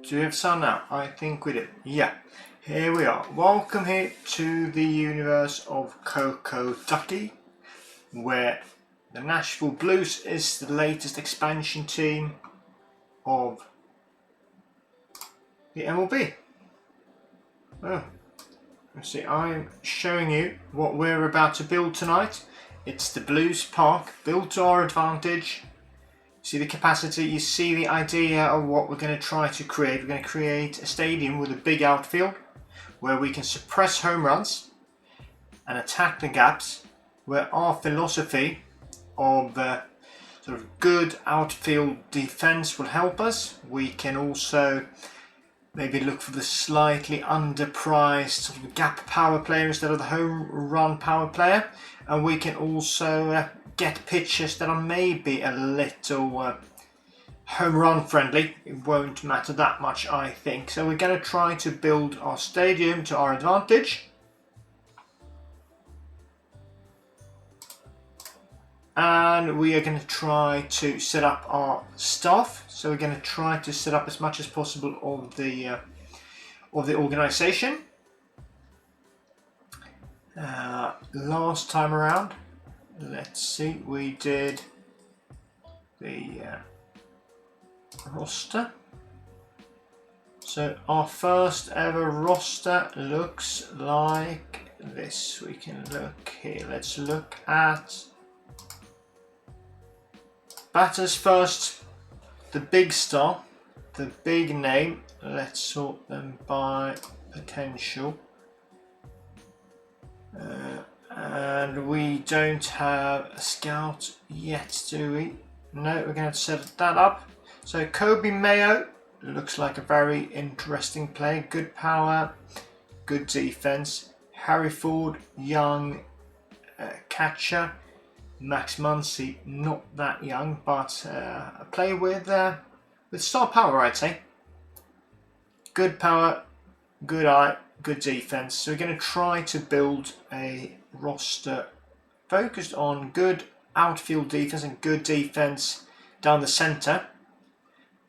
Do we have sound now? I think we do. Yeah. Here we are. Welcome here to the universe of Coco Ducky, where the Nashville Blues is the latest expansion team of the MLB. Oh, let's see. I'm showing you what we're about to build tonight. It's the Blues Park, built to our advantage. See the capacity, you see the idea of what we're going to try to create. We're going to create a stadium with a big outfield where we can suppress home runs and attack the gaps, where our philosophy of sort of good outfield defense will help us. We can also maybe look for the slightly underpriced sort of gap power player instead of the home run power player, and we can also get pitches that are maybe a little home run friendly. It won't matter that much, I think. So we're going to try to build our stadium to our advantage. And we are going to try to set up our staff. So we're going to try to set up as much as possible of the organization. Last time around, let's see, we did the roster. So our first ever roster looks like this. We can look here. Let's look at batters first. The big star, the big name. Let's sort them by potential. And we don't have a scout yet, do we? No, we're going to set that up. So Kobe Mayo looks like a very interesting player. Good power, good defense. Harry Ford, young catcher. Max Muncy, not that young, but a player with star power, I'd say. Good power, good eye, good defense. So we're going to try to build a roster focused on good outfield defense and good defense down the center,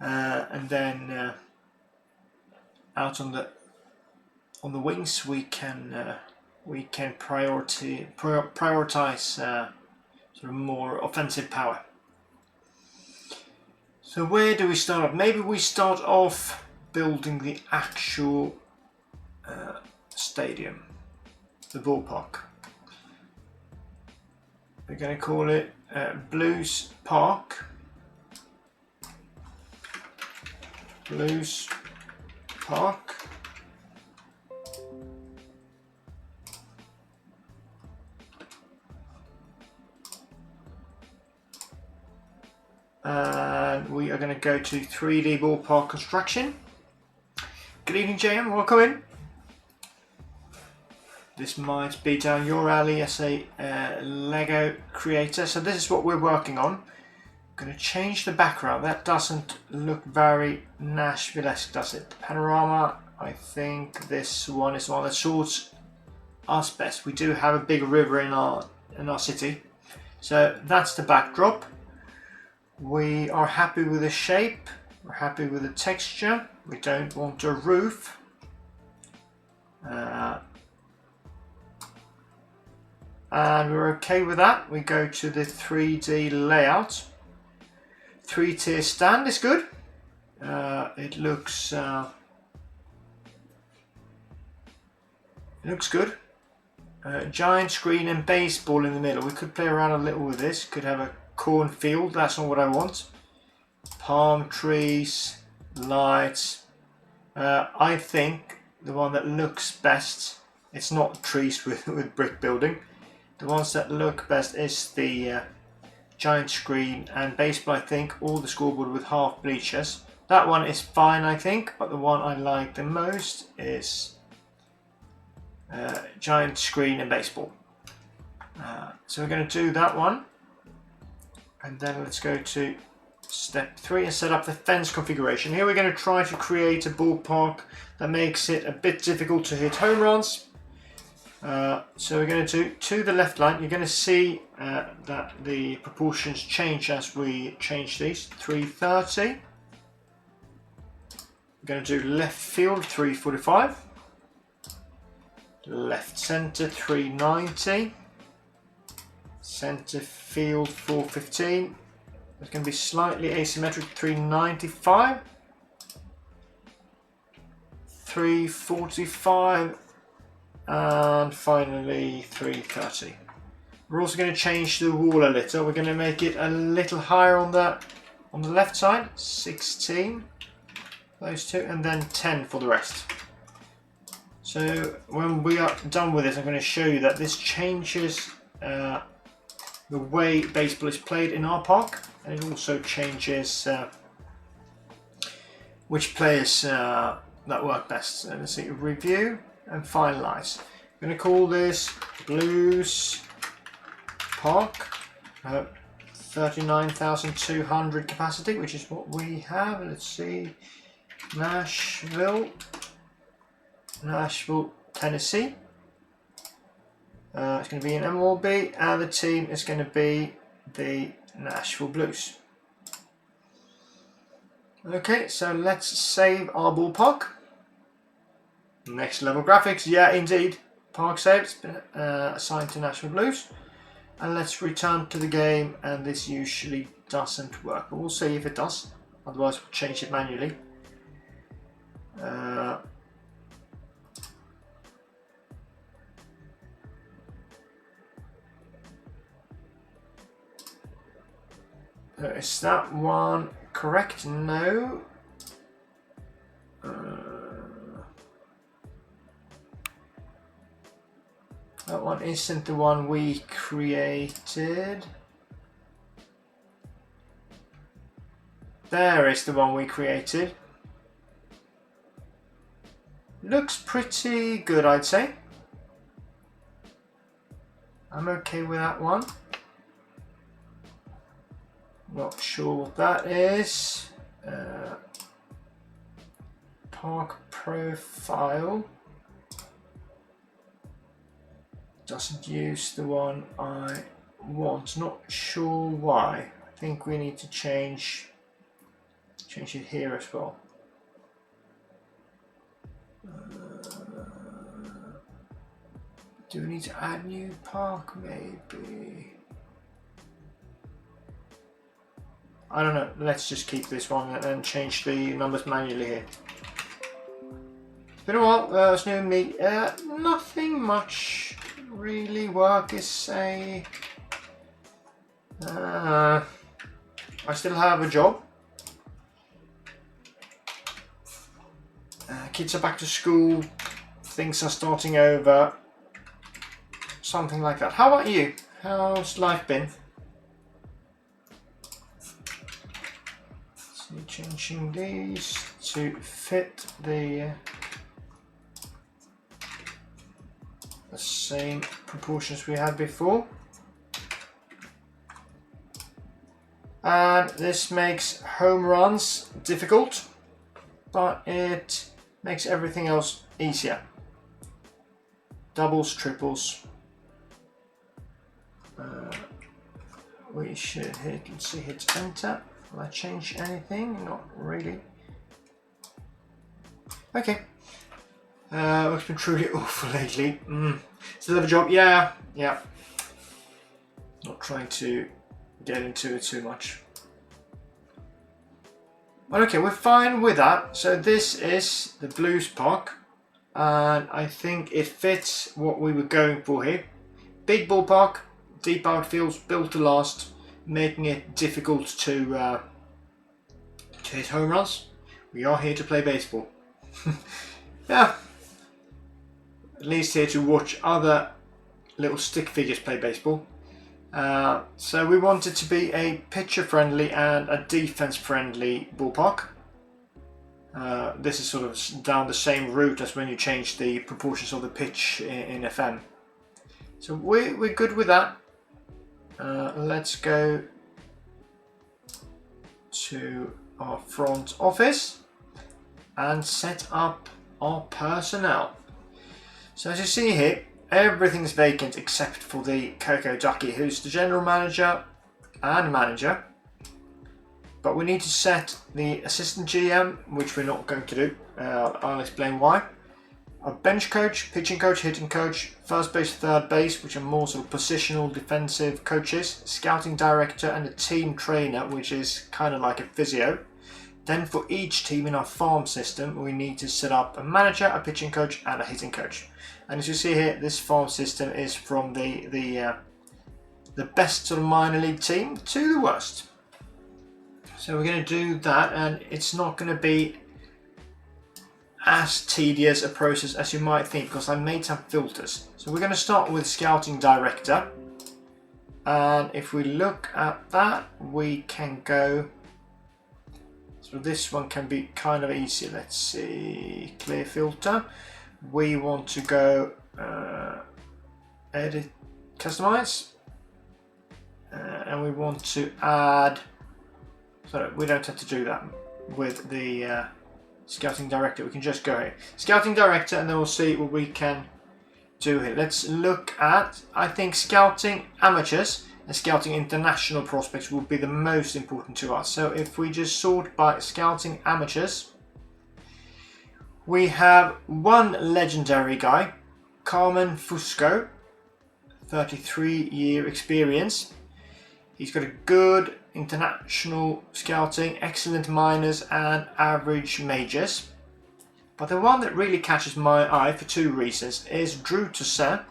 and then out on the wings we can prioritize sort of more offensive power. So where do we start off? Maybe we start off building the actual stadium, the ballpark. We're going to call it Blues Park. Blues Park. And we are going to go to 3D ballpark construction. Good evening, JM. Welcome in. This might be down your alley as a Lego creator. So this is what we're working on. I'm going to change the background. That doesn't look very Nashville-esque, does it? The panorama, I think this one is one that suits us best. We do have a big river in our city. So that's the backdrop. We are happy with the shape. We're happy with the texture. We don't want a roof. And we're okay with that. We go to the 3D layout. 3-tier stand is good. It looks good. Giant screen and baseball in the middle. We could play around a little with this. Could have a cornfield. That's not what I want. Palm trees, lights. I think the one that looks best. It's not trees with brick building. The ones that look best is the giant screen and baseball, I think, or the scoreboard with half bleachers. That one is fine, I think, but the one I like the most is giant screen and baseball. So we're going to do that one. And then let's go to step 3 and set up the fence configuration. Here we're going to try to create a ballpark that makes it a bit difficult to hit home runs. So we're going to do to the left line. You're going to see that the proportions change as we change these. 330. We're going to do left field 345, left centre 390, centre field 415. It's going to be slightly asymmetric 395, 345, and finally 330. We're also going to change the wall a little. We're going to make it a little higher on the left side, 16, those two, and then 10 for the rest. So when we are done with this, I'm going to show you that this changes the way baseball is played in our park, and it also changes which players that work best. So let's see, review and finalize. I'm going to call this Blues Park, 39,200 capacity, which is what we have. Let's see, Nashville, Tennessee. It's going to be an MLB, and the team is going to be the Nashville Blues. Okay, so let's save our ballpark. Next level graphics, yeah, indeed. Park saved, assigned to Nashville Blues. And let's return to the game, and this usually doesn't work. But we'll see if it does, otherwise we'll change it manually. Is that one correct? No. That one isn't the one we created. There is the one we created. Looks pretty good, I'd say. I'm okay with that one. Not sure what that is. Park profile. Doesn't use the one I want. Not sure why. I think we need to change it here as well. Do we need to add new park maybe? I don't know, let's just keep this one and change the numbers manually here. It's been a while, it's new me. Nothing much really work is a... I still have a job. Kids are back to school, things are starting over. Something like that. How about you? How's life been? So changing these to fit the same proportions we had before. And this makes home runs difficult, but it makes everything else easier. Doubles, triples. We should hit, let's see, hit enter. Will I change anything? Not really. Okay. It's been truly awful lately. Still have a job? Yeah. Not trying to get into it too much. But okay, we're fine with that. So this is the Blues Park, and I think it fits what we were going for here. Big ballpark, deep outfields, built to last, making it difficult to hit home runs. We are here to play baseball. Yeah. At least here to watch other little stick figures play baseball. So we want it to be a pitcher friendly and a defense friendly ballpark. This is sort of down the same route as when you change the proportions of the pitch in FM. So we're good with that. Let's go to our front office and set up our personnel. So as you see here, everything's vacant except for the Coco Ducky, who's the general manager and manager. But we need to set the assistant GM, which we're not going to do. I'll explain why. A bench coach, pitching coach, hitting coach, first base, third base, which are more sort of positional defensive coaches, scouting director, and a team trainer, which is kind of like a physio. Then for each team in our farm system, we need to set up a manager, a pitching coach, and a hitting coach. And as you see here, this farm system is from the best sort of minor league team to the worst. So we're going to do that, and it's not going to be as tedious a process as you might think, because I made some filters. So we're going to start with scouting director, and if we look at that, we can go. So this one can be kind of easy. Let's see, clear filter. We want to go edit, customize, and we want to add. So we don't have to do that with the scouting director. We can just go here, scouting director, and then we'll see what we can do here. Let's look at, I think scouting amateurs and scouting international prospects will be the most important to us. So if we just sort by scouting amateurs, we have one legendary guy, Carmen Fusco, 33-year experience. He's got a good international scouting, excellent minors, and average majors. But the one that really catches my eye for two reasons is Drew Toussaint.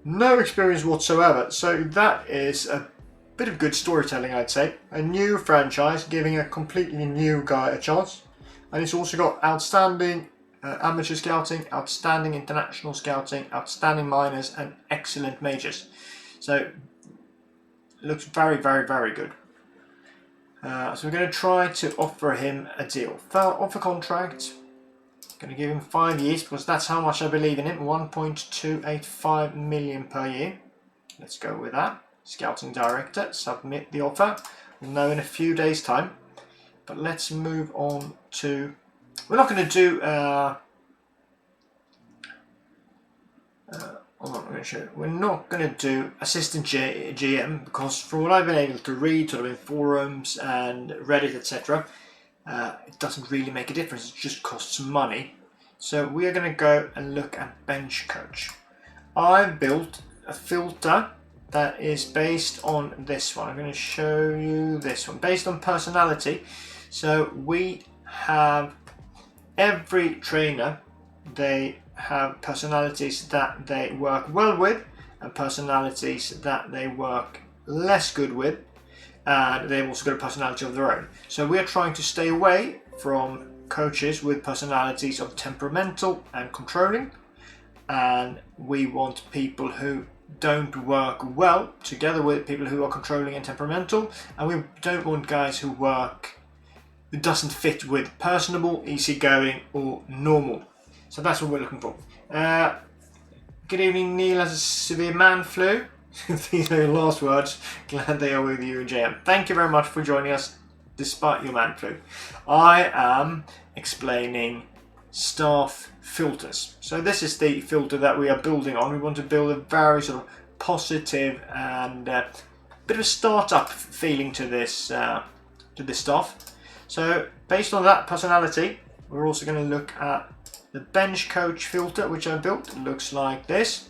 No experience whatsoever, so that is a bit of good storytelling, I'd say. A new franchise giving a completely new guy a chance. And he's also got outstanding amateur scouting, outstanding international scouting, outstanding minors, and excellent majors. So looks very, very, very good. So we're going to try to offer him a deal. Offer contract. Going to give him 5 years because that's how much I believe in him. 1.285 million per year. Let's go with that. Scouting director. Submit the offer. We'll know in a few days' time. But let's move on to. We're not going to do. We're not going to do assistant GM because from what I've been able to read sort of in forums and Reddit, etc., it doesn't really make a difference. It just costs money. So we are going to go and look at bench coach. I've built a filter that is based on this one. I'm going to show you this one. Based on personality. So we have every trainer, they have personalities that they work well with and personalities that they work less good with, and they've also got a personality of their own. So we are trying to stay away from coaches with personalities of temperamental and controlling, and we want people who don't work well together with people who are controlling and temperamental, and we don't want guys who doesn't fit with personable, easygoing, or normal. So that's what we're looking for. Good evening, Neil has a severe man flu. These are your last words. Glad they are with you, JM. Thank you very much for joining us despite your man flu. I am explaining staff filters. So this is the filter that we are building on. We want to build a very sort of positive and bit of a startup feeling to this staff. So based on that personality, we're also going to look at the bench coach filter, which I built. It looks like this.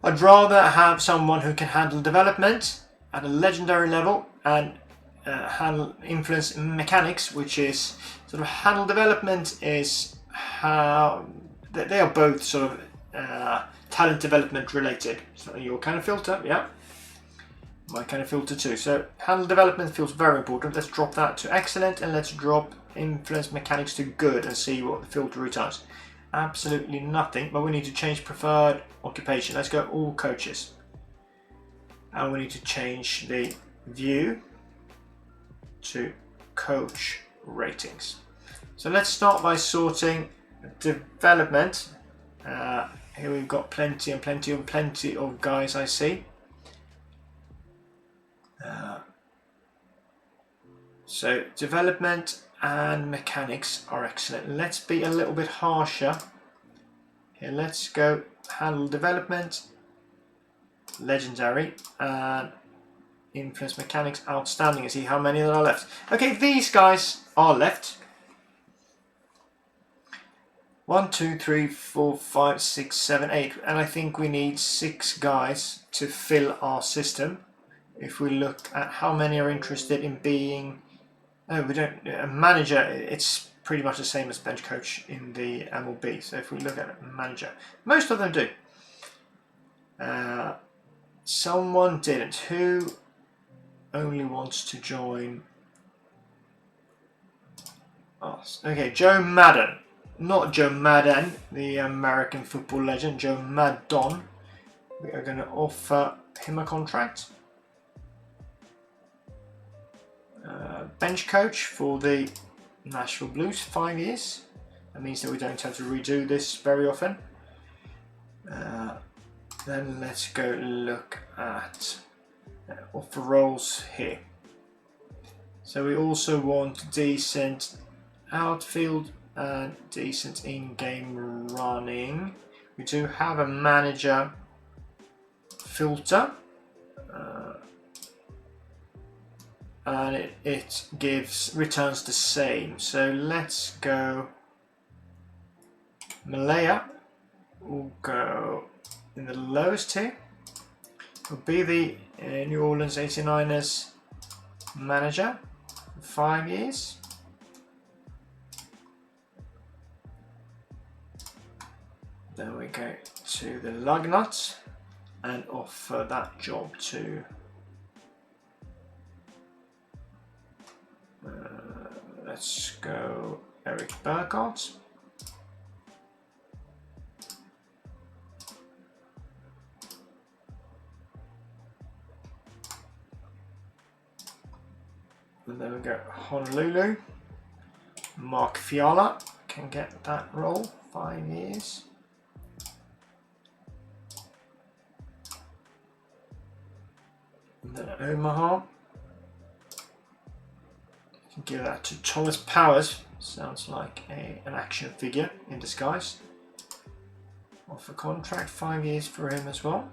I'd rather have someone who can handle development at a legendary level and handle influence mechanics, which is sort of handle development is how they are both sort of talent development related. So your kind of filter, yeah. My kind of filter too. So handle development feels very important. Let's drop that to excellent and let's drop influence mechanics to good and see what the filter returns. Absolutely nothing, but we need to change preferred occupation. Let's go all coaches. And we need to change the view to coach ratings. So let's start by sorting development. Here we've got plenty of guys I see. So development and mechanics are excellent. Let's be a little bit harsher. Here, let's go handle development, legendary, and influence mechanics outstanding and see how many there are left. Okay, these guys are left. 1, 2, 3, 4, 5, 6, 7, 8, and I think we need 6 guys to fill our system. If we look at how many are interested in being, we don't, a manager, it's pretty much the same as bench coach in the MLB. So if we look at a manager, most of them do. Someone didn't. Who only wants to join us? Okay, Joe Madden. Not Joe Madden, the American football legend, Joe Maddon. We are going to offer him a contract. Bench coach for the Nashville Blues, 5 years. That means that we don't have to redo this very often. Then let's go look at offer roles here. So we also want decent outfield and decent in-game running. We do have a manager filter, and it returns the same. So let's go Malaya. We'll go in the lowest tier. Will be the New Orleans 89ers manager for 5 years. Then we go to the Lugnuts and offer that job to let's go Eric Burkhardt. And then we go Honolulu. Mark Fiala can get that role, 5 years. And then Omaha. Give that to Thomas Powers. Sounds like an action figure in disguise. Offer contract, 5 years for him as well.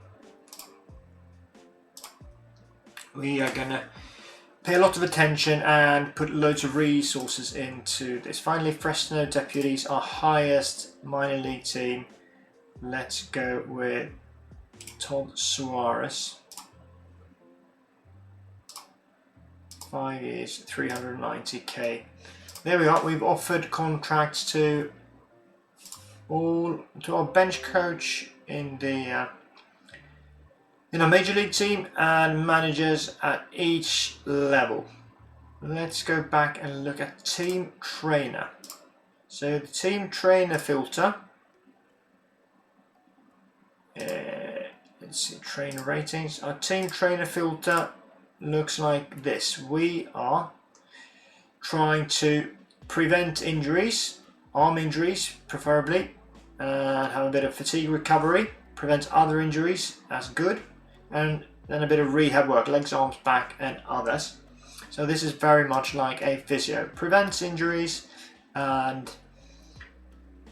We are going to pay a lot of attention and put loads of resources into this. Finally, Fresno Deputies, our highest minor league team. Let's go with Todd Suarez. 5 years, 390k. There we are. We've offered contracts to our bench coach in the in our major league team and managers at each level. Let's go back and look at team trainer. So the team trainer filter. Let's see, trainer ratings. Our team trainer filter looks like this. We are trying to prevent injuries, arm injuries preferably, and have a bit of fatigue recovery, prevent other injuries, that's good, and then a bit of rehab work, legs, arms, back and others. So this is very much like a physio, prevents injuries and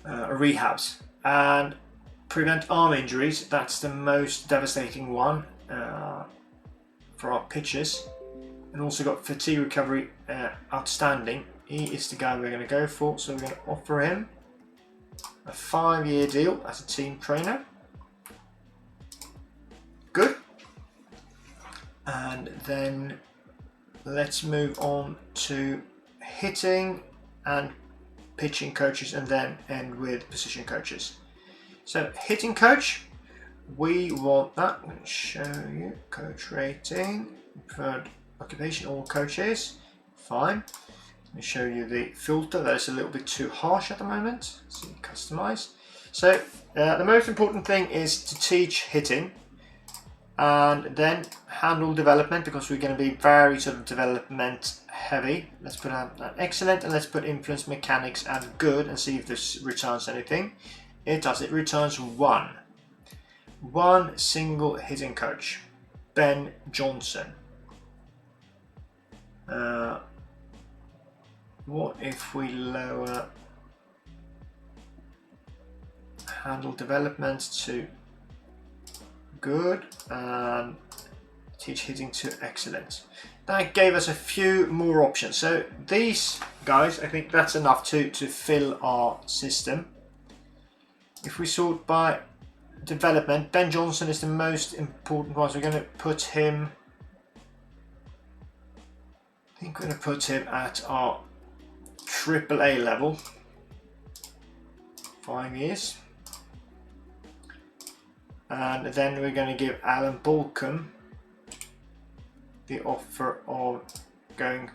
rehabs, and prevent arm injuries, that's the most devastating one for our pitchers. And also got fatigue recovery outstanding. He is the guy we're going to go for, so we're going to offer him a 5-year deal as a team trainer. Good. And then let's move on to hitting and pitching coaches and then end with position coaches. So hitting coach, we want that. I'm going to show you coach rating, preferred occupation, all coaches, fine. Let me show you the filter. That is a little bit too harsh at the moment. So you customize. So the most important thing is to teach hitting and then handle development, because we're going to be very sort of development heavy. Let's put an excellent and let's put influence mechanics and good and see if this returns anything. It does. It returns one single hitting coach, Ben Johnson. What if we lower handle development to good and teach hitting to excellence. That gave us a few more options. So these guys, I think that's enough to fill our system. If we sort by development, Ben Johnson is the most important one. So we're going to put him, I think we're going to put him at our AAA level. 5 years. And then we're going to give Alan Balcom the offer of going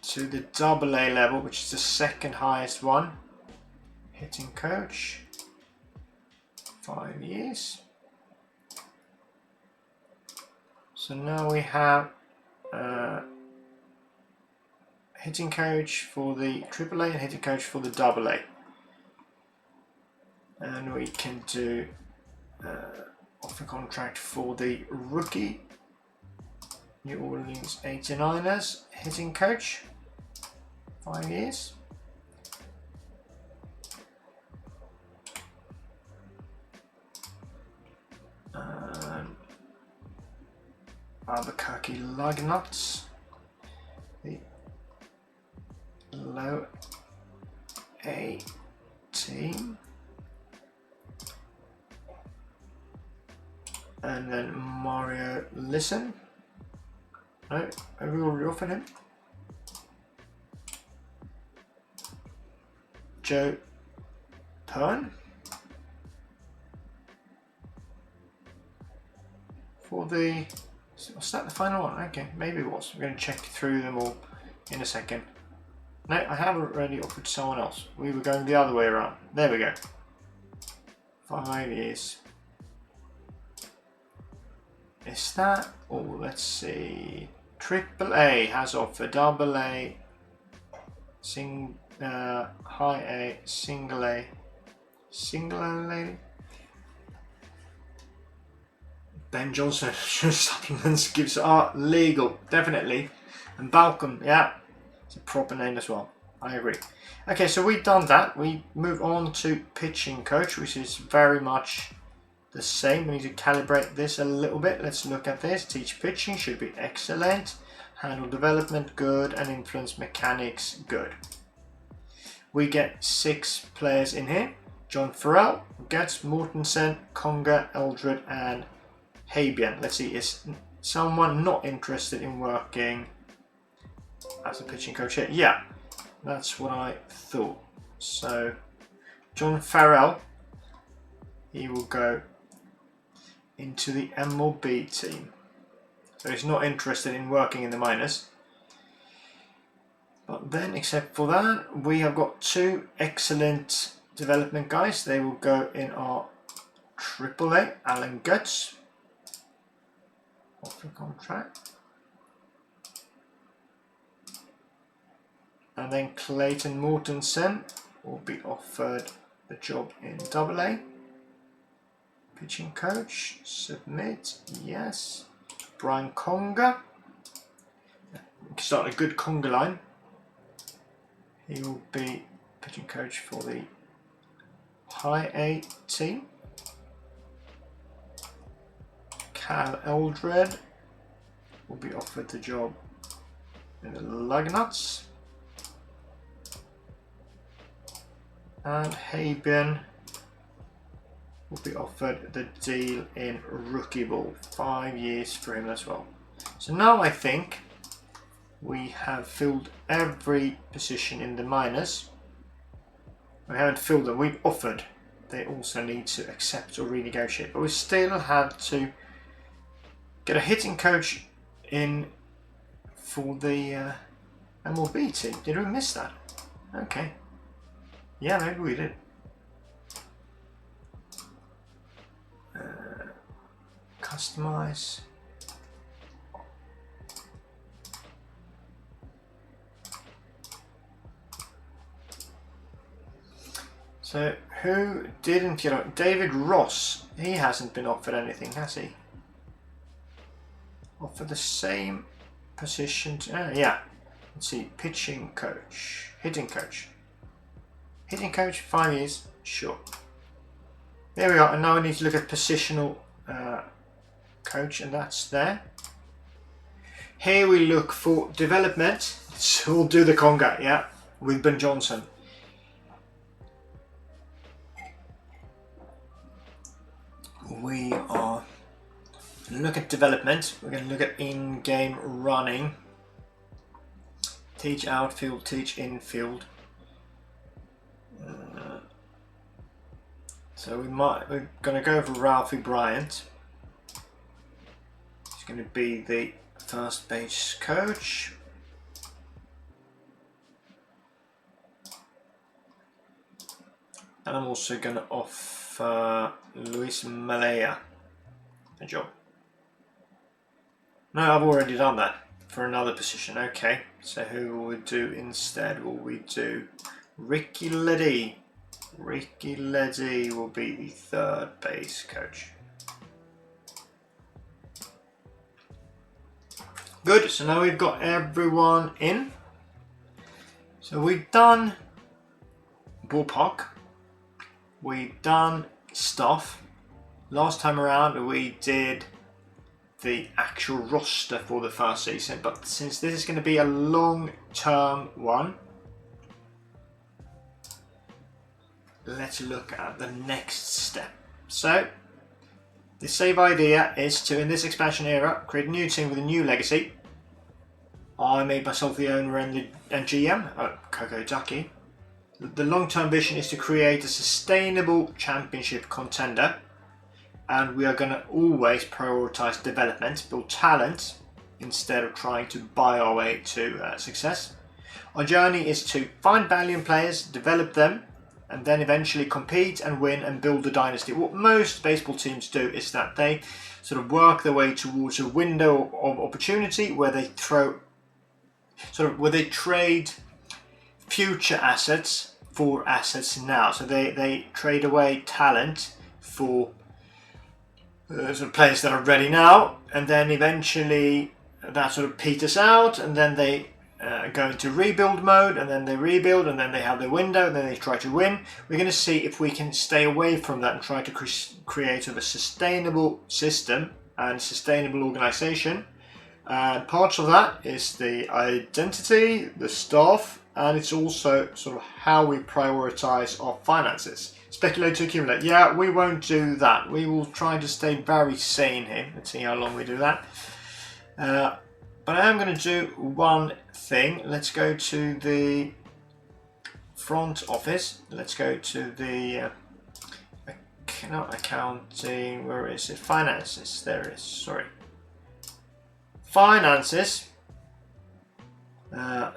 to the AA level, which is the second highest one. Hitting coach, 5 years. So now we have hitting coach for the AAA and hitting coach for the AA. And we can do offer contract for the rookie New Orleans 89ers hitting coach, 5 years. Albuquerque Lugnuts, the low A team. And then Mario Listen. No, have we already offered him? Joe Pern. For the, was that the final one? Okay, maybe it was. We're going to check through them all in a second. No, I have already offered someone else. We were going the other way around. There we go. 5 years. Is that? Oh, let's see. AAA has offered AA, high A, single A, single A lady. Ben Johnson, supplements gives legal, definitely. And Balcom, yeah, it's a proper name as well. I agree. Okay, so we've done that. We move on to pitching coach, which is very much the same. We need to calibrate this a little bit. Let's look at this. Teach pitching should be excellent. Handle development good, and influence mechanics good. We get 6 players in here. John Farrell, Getz, Mortensen, Conger, Eldred, and Habian. Let's see, is someone not interested in working as a pitching coach here? Yeah, that's what I thought. So John Farrell, he will go into the MLB team. So he's not interested in working in the minors. But then, except for that, we have got 2 excellent development guys. They will go in our AAA. Alan Götz, offer contract. And then Clayton Mortensen will be offered the job in AA. Pitching coach, submit, yes. Brian Conger, we can start a good Conger line. He will be pitching coach for the high A team. Cal Eldred will be offered the job in the Lugnuts. And Habian will be offered the deal in rookie ball, 5 years for him as well. So now I think we have filled every position in the minors. We haven't filled them, we've offered. They also need to accept or renegotiate, but we still have to get a hitting coach in for the MLB team. Did we miss that? Okay. Yeah, maybe we did. Customize. So who didn't get on? David Ross. He hasn't been offered anything, has he? Offered the same position. Yeah. Let's see. Pitching coach. Hitting coach. Hitting coach, 5 years. Sure. There we are. And now we need to look at positional coach, and that's there. Here we look for development. So we'll do the conga, yeah, with Ben Johnson. We are going to look at development. We're going to look at in-game running. Teach outfield, teach infield. So we're going to go for Ralphie Bryant. He's going to be the first base coach. And I'm also going to offer Luis Malaya a job. No, I've already done that for another position. Okay, so who will we do instead? Will we do Ricky Leddy? Ricky Leddy will be the third base coach. Good, so now we've got everyone in. So we've done ballpark. We've done stuff. Last time around we did the actual roster for the first season, but since this is going to be a long-term one, let's look at the next step. So the save idea is to, in this expansion era, create a new team with a new legacy. I made myself the owner and GM, Koko Ducky. The long-term vision is to create a sustainable championship contender, and we are going to always prioritize development, build talent, instead of trying to buy our way to success. Our journey is to find value in players, develop them, and then eventually compete and win and build a dynasty. What most baseball teams do is that they sort of work their way towards a window of opportunity where they trade future assets for assets now. So they trade away talent for sort of players that are ready now, and then eventually that sort of peters out, and then they go into rebuild mode, and then they rebuild, and then they have their window, and then they try to win. We're going to see if we can stay away from that and try to create sort of a sustainable system and sustainable organization. Parts of that is the identity, the staff, and it's also sort of how we prioritize our finances. Speculate to accumulate. Yeah, we won't do that. We will try to stay very sane here. Let's see how long we do that. But I am going to do one thing. Let's go to the front office. Let's go to the not accounting. Where is it? Finances. There it is. Sorry. Finances.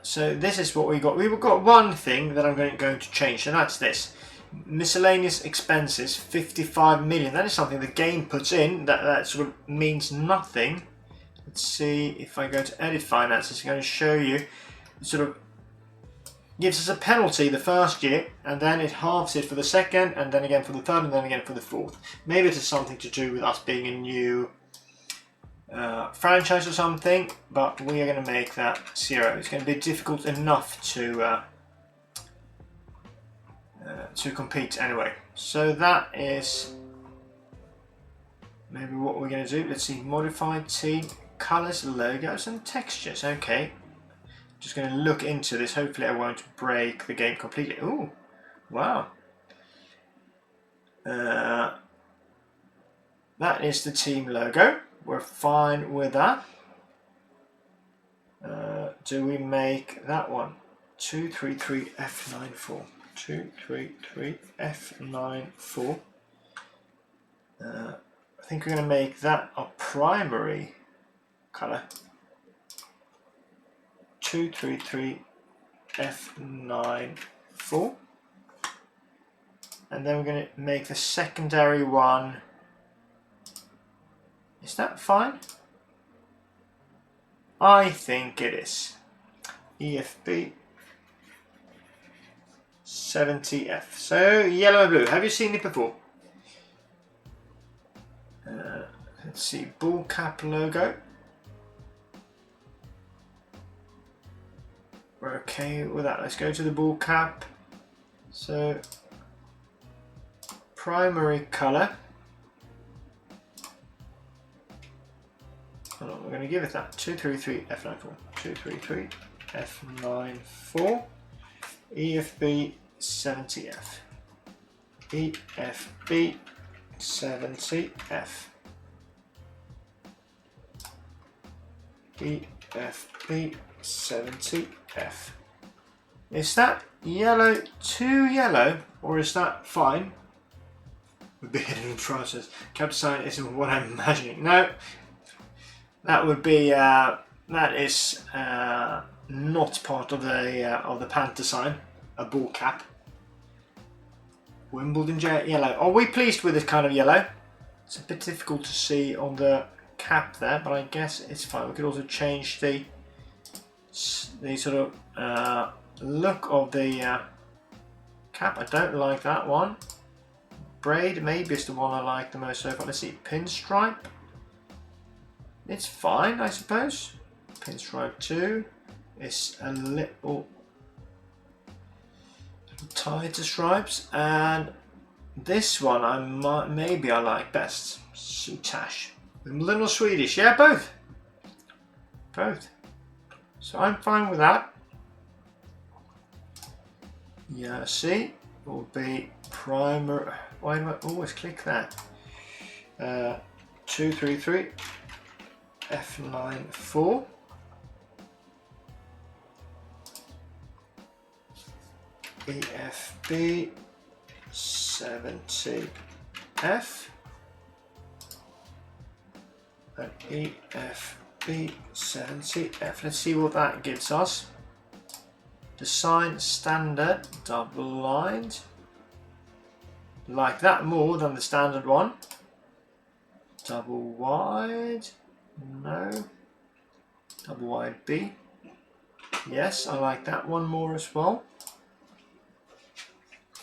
So this is what we got. We've got one thing that I'm going to change, and that's this. Miscellaneous expenses, 55 million. That is something the game puts in that sort of means nothing. Let's see if I go to edit finances. It's going to show you. It sort of gives us a penalty the first year, and then it halves it for the second, and then again for the third, and then again for the fourth. Maybe it has something to do with us being a new franchise or something, but we are going to make that 0. It's going to be difficult enough to compete anyway. So that is maybe what we're going to do. Let's see, modified team, colors, logos and textures. Okay, just going to look into this. Hopefully I won't break the game completely. Ooh, wow. That is the team logo. We're fine with that. Do we make that one? 233F94. 233F94. I think we're going to make that our primary color. 233F94. And then we're going to make the secondary one. Is that fine? I think it is. EFB 70F. So yellow and blue. Have you seen it before? Let's see. Ball cap logo. We're okay with that. Let's go to the ball cap. So primary color. Hold on, we're going to give it that. 233 F94. 233 F94. EFB 70F. EFB 70F. EFB 70F. Is that yellow too yellow, or is that fine? Would be hidden process. Captain sign isn't what I'm imagining. No, that would be that is not part of the Panther sign. A ball cap. Wimbledon yellow. Are we pleased with this kind of yellow? It's a bit difficult to see on the cap there, but I guess it's fine. We could also change the sort of look of the cap. I don't like that one. Braid maybe is the one I like the most so far. Let's see, pinstripe. It's fine, I suppose. Pinstripe 2 is a little tighter stripes, and this one maybe I like best. Sutash. Wimbledon or Swedish? Yeah, both. Both. So I'm fine with that. Yeah, see, will be primer. Why do I always click that? 233 F94. EFB 70F and EFB 70F. Let's see what that gives us. Design standard double lined. Like that more than the standard one. Double wide. No. Double wide B. Yes, I like that one more as well.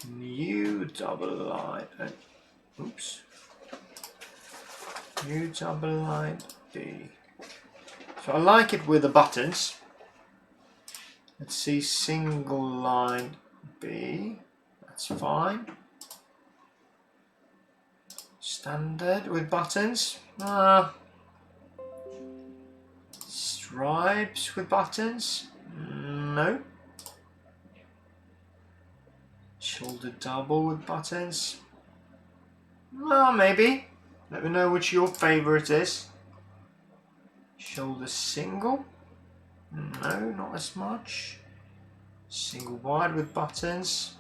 New double line. Oops. New double line B. So I like it with the buttons. Let's see, single line B. That's fine. Standard with buttons. Stripes with buttons. No. Shoulder double with buttons. Well, maybe. Let me know which your favourite is. Shoulder single. No, not as much. Single wide with buttons.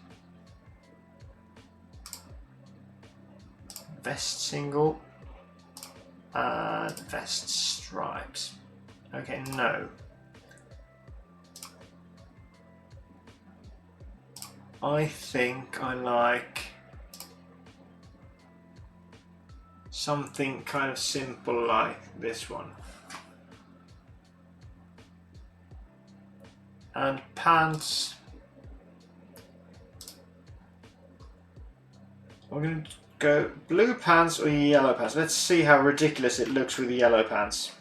Vest single. And vest stripes. Okay, no. I think I like something kind of simple like this one. And pants. We're going to go blue pants or yellow pants. Let's see how ridiculous it looks with the yellow pants.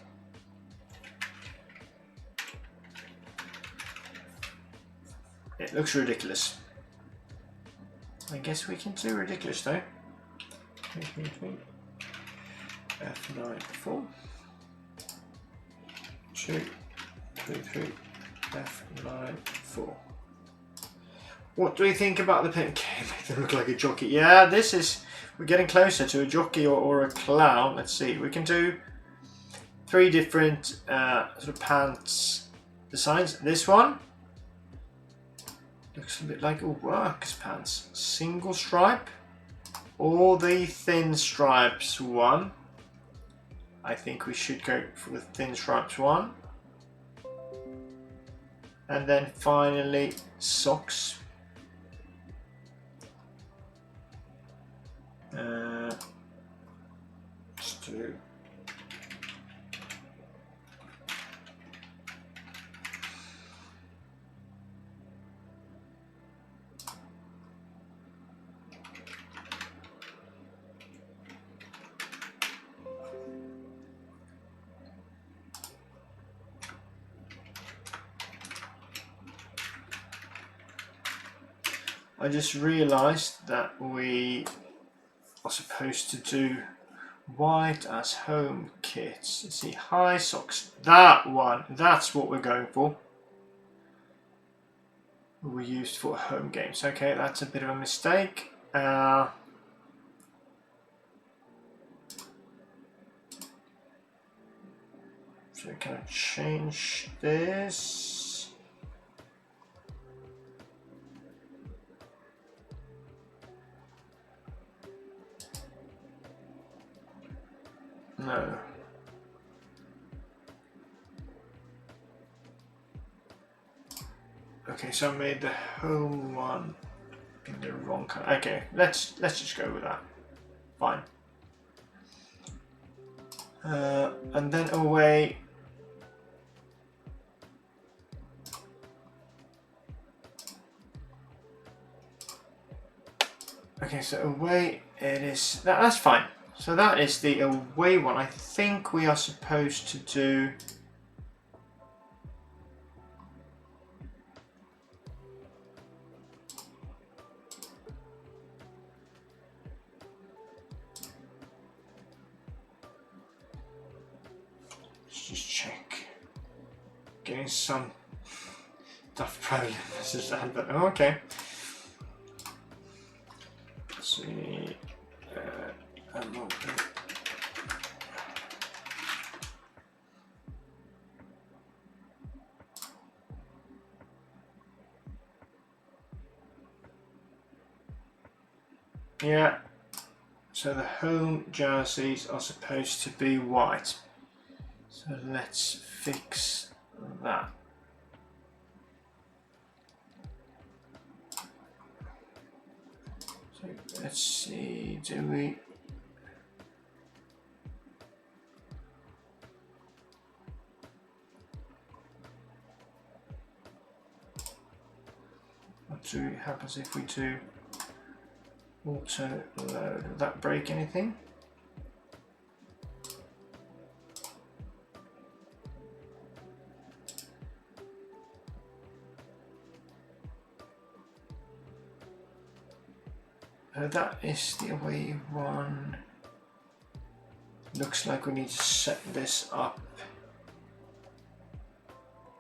It looks ridiculous. I guess we can do ridiculous though. F94. 2, 3, 3. F94. What do we think about the pin? Okay, make them look like a jockey. Yeah, this is, we're getting closer to a jockey or a clown. Let's see, we can do 3 different sort of pants designs. This one looks a bit like a works pants. Single stripe or the thin stripes one. I think we should go for the thin stripes one. And then finally socks. Let's do I just realized that we are supposed to do White as home kits. Let's see, high socks. That one. That's what we're going for. We used for home games. Okay, that's a bit of a mistake. So can I change this? No. Okay, so I made the home one in the wrong color. Okay, let's just go with that. Fine. And then away. Okay, so away it is. That's fine. So that is the away one. I think we are supposed to do. Let's just check. Getting some stuff probably messages that, but oh, okay. Let's see. MLB. Yeah. So the home jerseys are supposed to be white. So let's fix that. So let's see, do we? What happens if we do auto load? Will that break anything? That is the away one. Looks like we need to set this up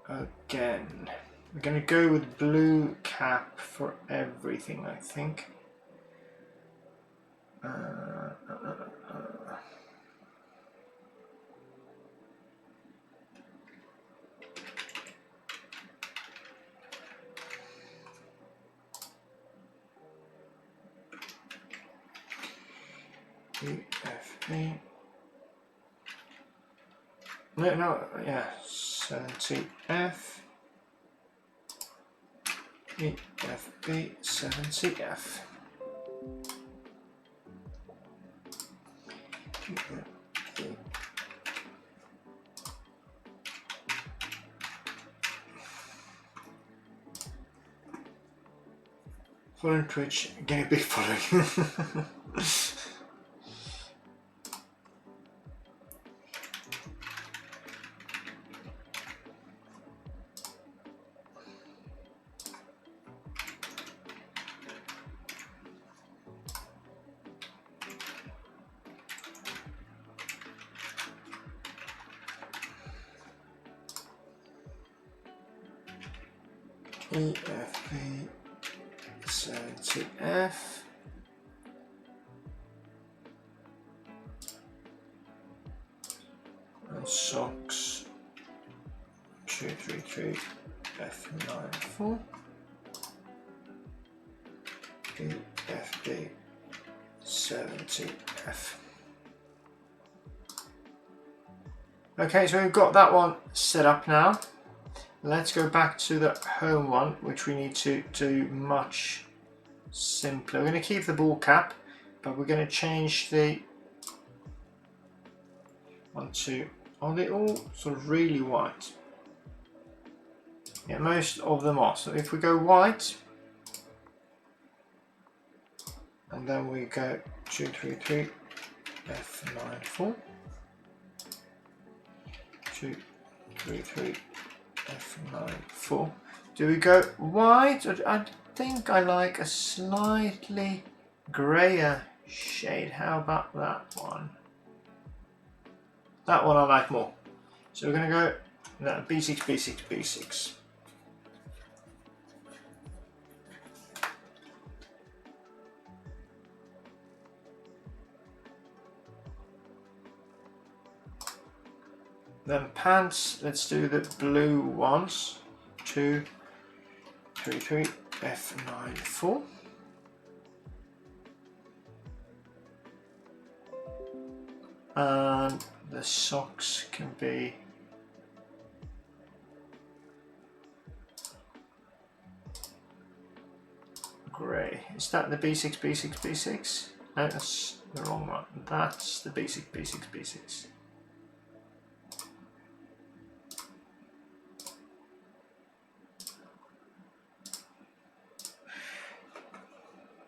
again. We're going to go with blue cap for everything, I think. UFP. No, yeah, 70F. EFB 70F. Following Twitch, getting a big following. EFB 70F. And socks 233 F94. EFB 70F. Okay, so we've got that one set up now. Let's go back to the home one, which we need to do much simpler. We're going to keep the ball cap, but we're going to change the 1, 2. Are they all sort of really white? Yeah, most of them are. So if we go white, and then we go 233 F94, 233 F94. Do we go white? I think I like a slightly grayer shade. How about that one? That one I like more. So we're going to go B6, B6, B6. Then pants, let's do the blue ones. 2, 3, 3, F9, 4. And the socks can be grey. Is that the B6, B6, B6? No, that's the wrong one. That's the B6, B6, B6.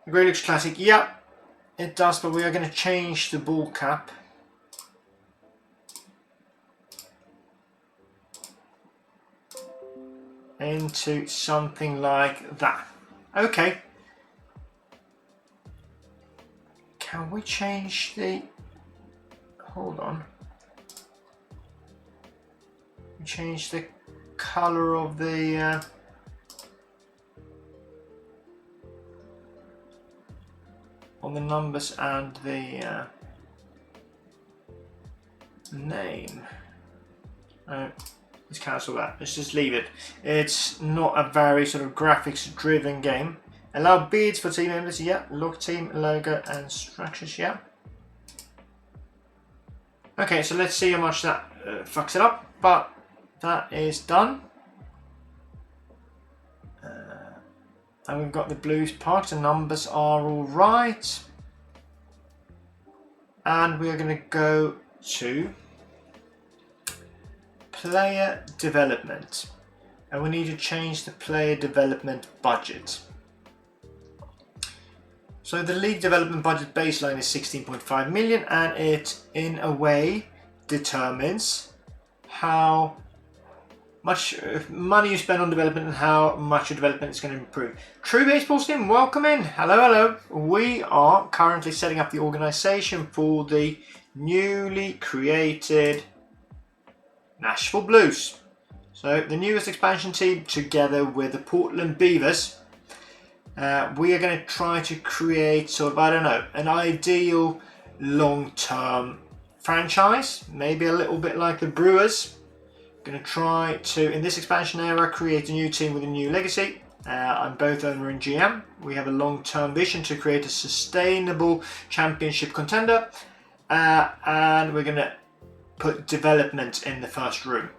The grey looks classic. Yeah, it does, but we are going to change the ball cap. Into something like that. Okay. Can we change the... Hold on. Change the colour of the... on the numbers and the name. Let's cancel that. Let's just leave it. It's not a very sort of graphics driven game. Allow beads for team members, yeah. Look team logo and structures, yeah. Okay, so let's see how much that fucks it up, but that is done. And we've got the Blues Park, the numbers are all right. And we are going to go to player development. And we need to change the player development budget. So the league development budget baseline is 16.5 million, and it in a way determines how much money you spend on development and how much your development is going to improve. True Baseball Team, welcome in. Hello, hello. We are currently setting up the organization for the newly created Nashville Blues. So the newest expansion team together with the Portland Beavers. We are going to try to create sort of, I don't know, an ideal long-term franchise. Maybe a little bit like the Brewers. Going to try to, in this expansion era, create a new team with a new legacy. I'm both owner and GM. We have a long-term vision to create a sustainable championship contender. And we're going to put development in the first room.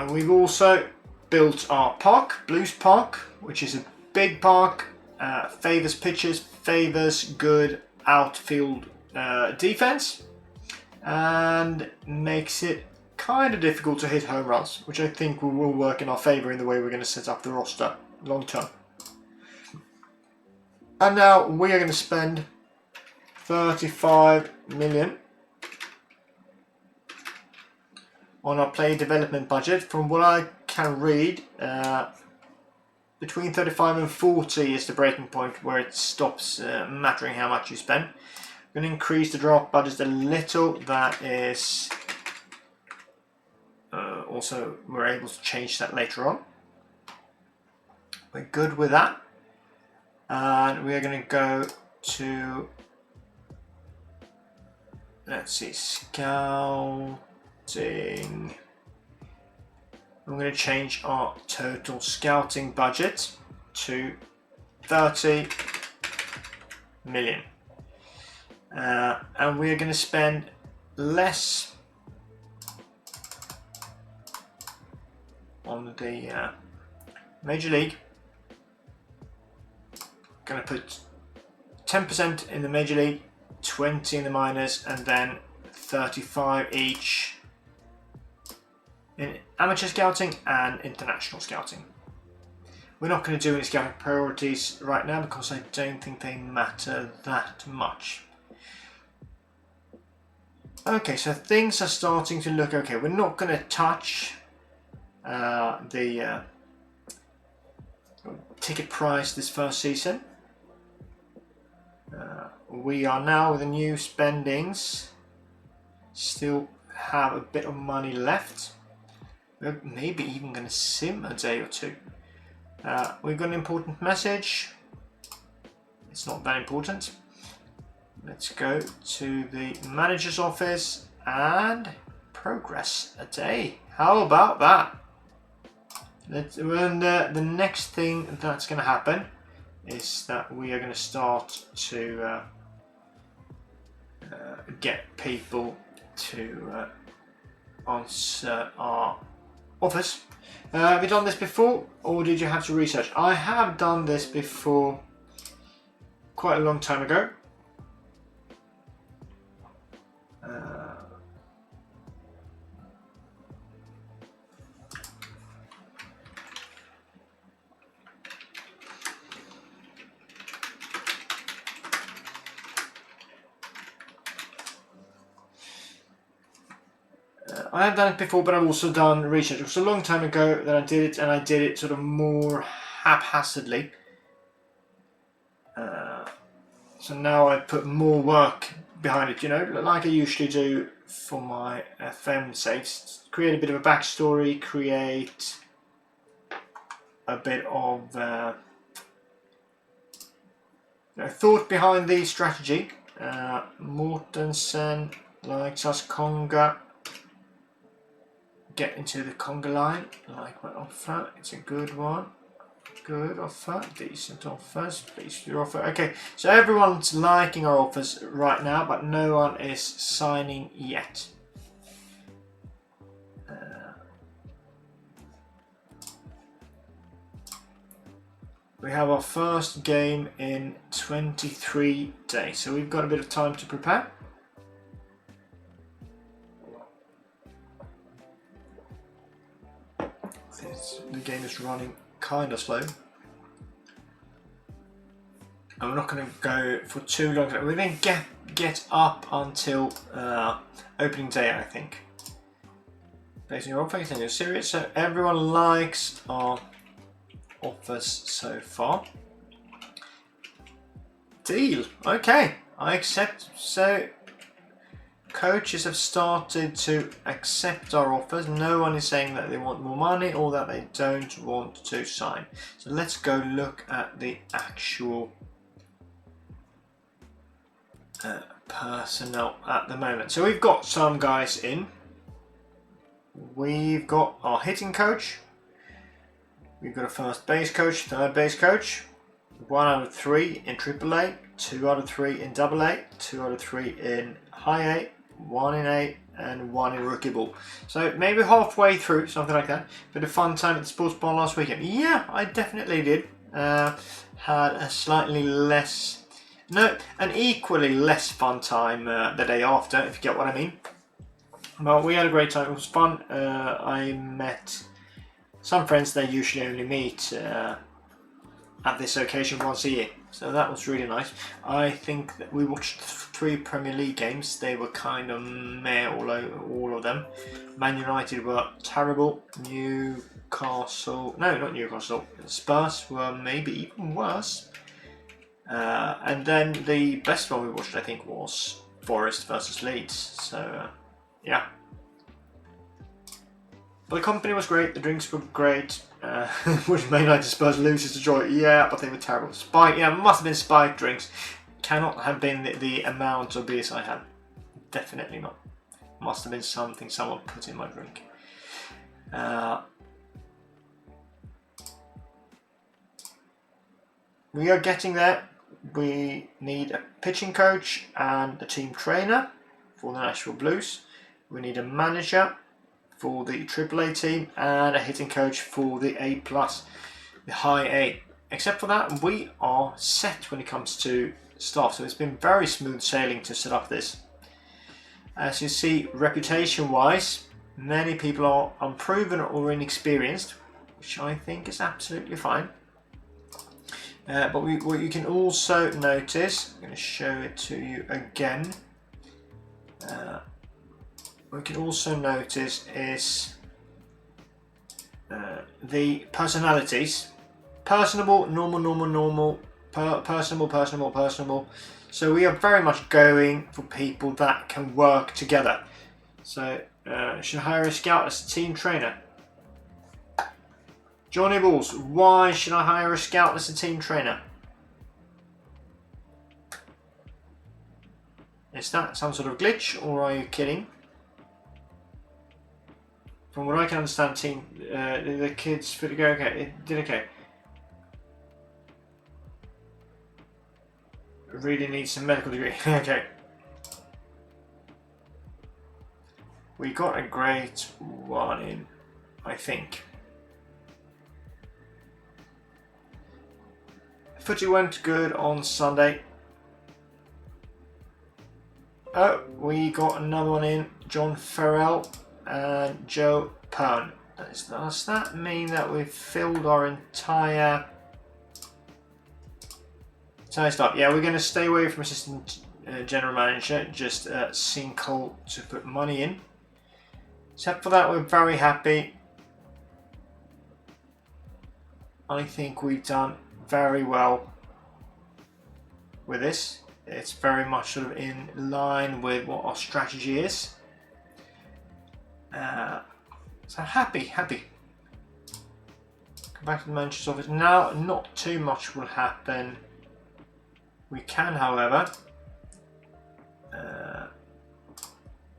We've also built our park, Blues Park, which is a big park, favours pitchers, favours good outfield defense, and makes it kind of difficult to hit home runs, which I think will work in our favour in the way we're going to set up the roster long term. And now we are going to spend 35 million on our player development budget. From what I can read, between 35 and 40 is the breaking point where it stops mattering how much you spend. I'm going to increase the draft budget a little. That is also, we're able to change that later on. We're good with that. And we are going to go to, let's see, scouting. I'm going to change our total scouting budget to 30 million. And we're going to spend less on the Major League. Going to put 10% in the Major League, 20 in the minors, and then 35 each in amateur scouting and international scouting. We're not going to do any scouting priorities right now because I don't think they matter that much. Okay, so things are starting to look okay. We're not going to touch the ticket price this first season. we are now with the new spendings. Still have a bit of money left. We're maybe even going to sim a day or two. We've got an important message. It's not that important. Let's go to the manager's office and progress a day. How about that? The next thing that's going to happen is that we are going to start to get people to answer our offers. Have you done this before, or did you have to research? I have done this before, quite a long time ago. I have done it before, but I've also done research. It was a long time ago that I did it, and I did it sort of more haphazardly. So now I put more work behind it, you know, like I usually do for my FM saves. Create a bit of a backstory, create a bit of thought behind the strategy. Mortensen likes us Conga. Get into the conga line, like my offer. It's a good one. Good offer, decent offers, please your offer. Okay, so everyone's liking our offers right now, but no one is signing yet. We have our first game in 23 days, so we've got a bit of time to prepare. The game is running kind of slow. And we're not going to go for too long. We're going to get up until opening day, I think. Based on your offers and your series, so everyone likes our offers so far. Deal. Okay, I accept. So coaches have started to accept our offers. No one is saying that they want more money or that they don't want to sign. So let's go look at the actual personnel at the moment. So we've got some guys in. We've got our hitting coach. We've got a first base coach, third base coach. 1 out of 3 in AAA, 2 out of 3 in AA, 2 out of 3 in High A, 1 in A, and 1 in Rookie Ball. So maybe halfway through, something like that. Bit of fun time at the sports bar last weekend. Yeah, I definitely did. Had a slightly less, no, an equally less fun time the day after, if you get what I mean. But we had a great time. It was fun. I met some friends they usually only meet at this occasion once a year. So that was really nice. I think that we watched 3 Premier League games. They were kind of meh, all of them. Man United were terrible. Newcastle, no, not Newcastle. Spurs were maybe even worse. And then the best one we watched, I think, was Forest versus Leeds. So, yeah. But the company was great, the drinks were great. Which Man United Spurs loses to joy. Yeah, but they were terrible. Spike, yeah, must have been spiked drinks. Cannot have been the amount of beers I had. Definitely not. Must have been something someone put in my drink. We are getting there. We need a pitching coach and a team trainer for the Nashville Blues. We need a manager for the AAA team and a hitting coach for the A+, the High A. Except for that, we are set when it comes to staff. So it's been very smooth sailing to set up this. As you see, reputation-wise, many people are unproven or inexperienced, which I think is absolutely fine. But what you can also notice, I'm going to show it to you again. What we can also notice is the personalities. Personable, normal, personable. So we are very much going for people that can work together. So should I hire a scout as a team trainer? Johnny Balls, why should I hire a scout as a team trainer? Is that some sort of glitch, or are you kidding? From what I can understand, the kids fit to go okay. It did okay. Really needs some medical degree. Okay. We got a great one in, I think. Footy went good on Sunday. Oh, we got another one in. John Farrell and Joe Pern. Does that mean that we've filled our entire stop? Yeah, we're going to stay away from assistant general manager, just sinkhole to put money in. Except for that, we're very happy. I think we've done very well with this. It's very much sort of in line with what our strategy is. So happy. Come back to the manager's office. Now, not too much will happen. We can, however,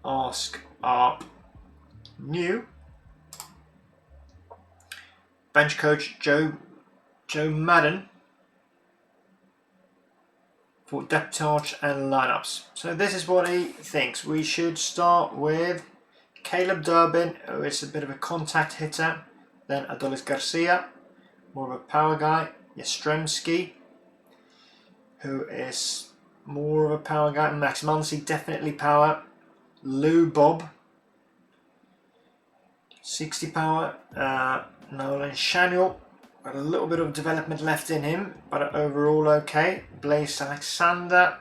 ask our new bench coach Joe Madden for depth charge and lineups. So this is what he thinks. We should start with Caleb Durbin, who is a bit of a contact hitter. Then Adolis Garcia, more of a power guy. Yastrzemski, who is more of a power guy. Max Muncy, definitely power. Lou Bob, 60 power. Nolan Shanuel, got a little bit of development left in him, but overall okay. Blaise Alexander,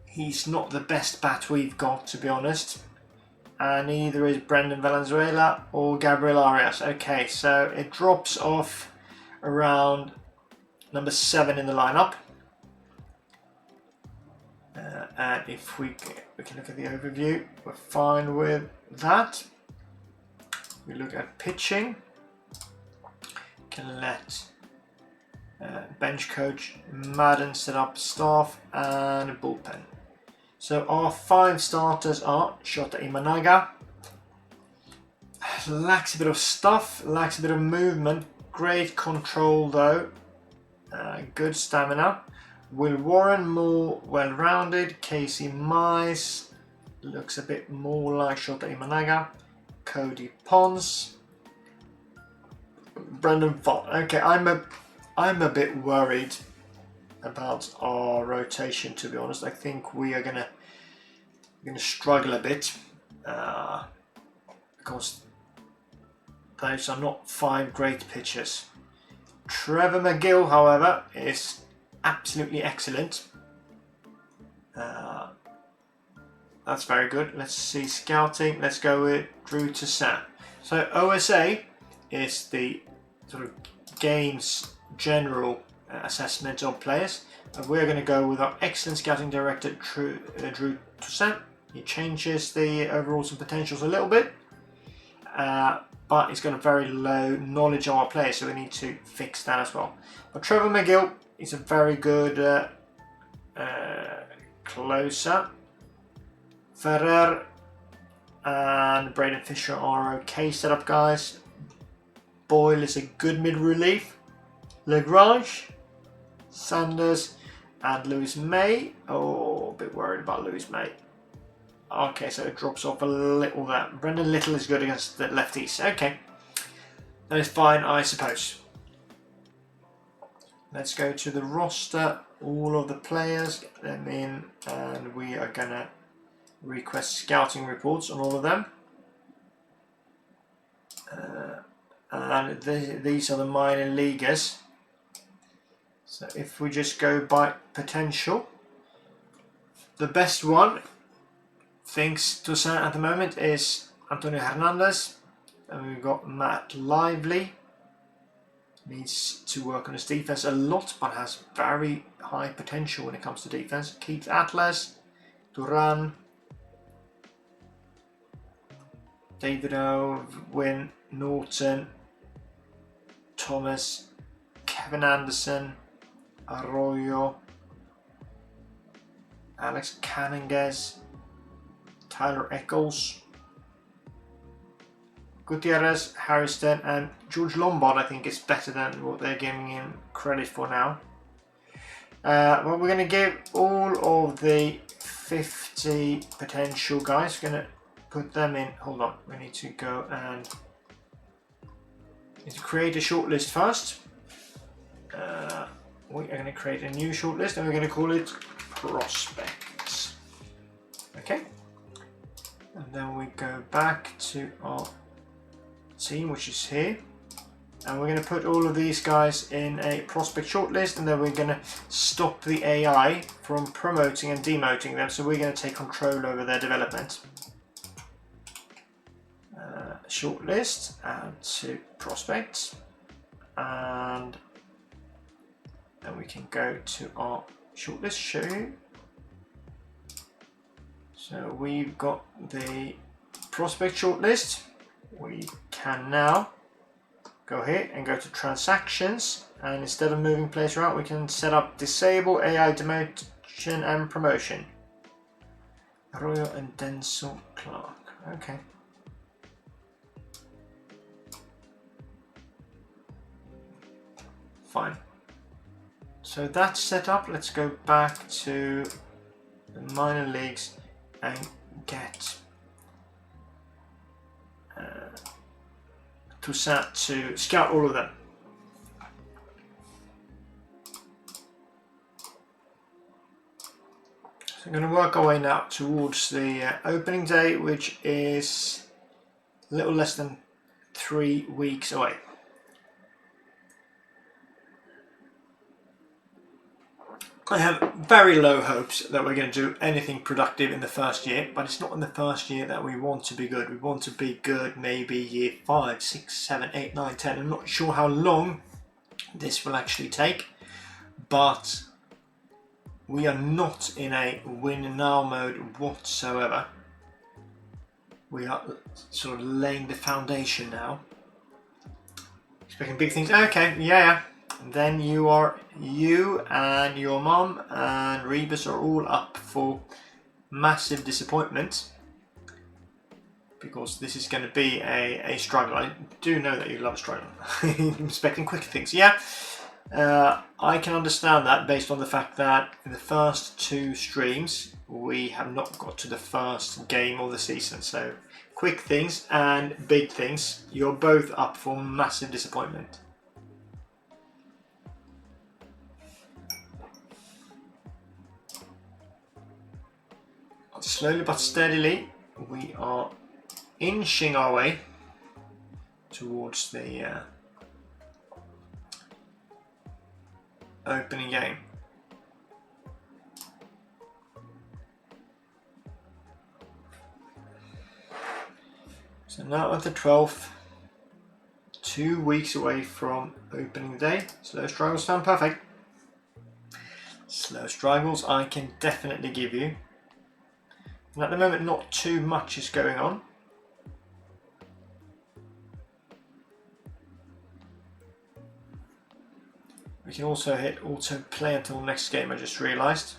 he's not the best bat we've got, to be honest. And neither is Brendan Valenzuela or Gabriel Arias. Okay, so it drops off around number 7 in the lineup. And if we can look at the overview, we're fine with that. We look at pitching. Can let bench coach Madden set up staff and a bullpen. So our 5 starters are Shota Imanaga. Lacks a bit of stuff, lacks a bit of movement. Great control though. Good stamina. Will Warren, more well-rounded. Casey Mize looks a bit more like Shota Imanaga. Cody Pons. Brendan Fott. Okay, I'm a bit worried about our rotation, to be honest. I think we are gonna struggle a bit because those are not 5 great pitchers. Trevor McGill, however, is absolutely excellent. That's very good. Let's see scouting. Let's go with Drew Toussaint. So OSA is the sort of game's general assessment of players. And we're going to go with our excellent scouting director, Drew Toussaint. He changes the overalls and potentials a little bit, but he's got a very low knowledge of our players, so we need to fix that as well. But Trevor McGill is a very good closer. Ferrer and Braden Fisher are okay setup guys. Boyle is a good mid-relief. Lagrange, Sanders and Lewis May. Oh, a bit worried about Lewis May. Okay, so it drops off a little there. Brendan Little is good against the lefties. Okay, that is fine, I suppose. Let's go to the roster. All of the players, get them in, and we are going to request scouting reports on all of them. And these are the minor leaguers. So if we just go by potential, the best one, thanks to Toussaint at the moment, is Antonio Hernandez. And we've got Matt Lively. Needs to work on his defense a lot, but has very high potential when it comes to defense. Keith Atlas, Duran, David Owen, Norton, Thomas, Kevin Anderson, Arroyo, Alex Canninges, Tyler Eccles, Gutierrez, Harrison, and George Lombard. I think is better than what they're giving him credit for now. Well, we're going to give all of the 50 potential guys, we're going to put them in. Hold on, we need to go and create a shortlist first. We are going to create a new shortlist and we're going to call it Prospects. Okay, and then we go back to our team, which is here, and we're going to put all of these guys in a prospect shortlist, and then we're going to stop the AI from promoting and demoting them, so we're going to take control over their development. Shortlist, add to prospects, and then we can go to our shortlist, show you. So we've got the prospect shortlist. We can now go here and go to transactions, and instead of moving players around, we can set up disable AI demotion and promotion. Arroyo and Denzel Clark. Okay. Fine. So that's set up. Let's go back to the minor leagues and get to scout all of them. So I'm going to work our way now towards the opening day, which is a little less than 3 weeks away. I have very low hopes that we're going to do anything productive in the first year, but it's not in the first year that we want to be good. We want to be good maybe year 5, 6, 7, 8, 9, 10. I'm not sure how long this will actually take, but we are not in a win now mode whatsoever. We are sort of laying the foundation now. Expecting big things. Okay, yeah. And then you and your mum and Rebus are all up for massive disappointment, because this is going to be a struggle. I do know that you love a struggle. I'm expecting quicker things. Yeah, I can understand that based on the fact that in the first 2 streams we have not got to the first game of the season. So quick things and big things, you're both up for massive disappointment. Slowly but steadily, we are inching our way towards the opening game. So now at the 12th, 2 weeks away from opening day. Slow struggles sound perfect. Slow struggles I can definitely give you. And at the moment, not too much is going on. We can also hit auto play until next game, I just realised.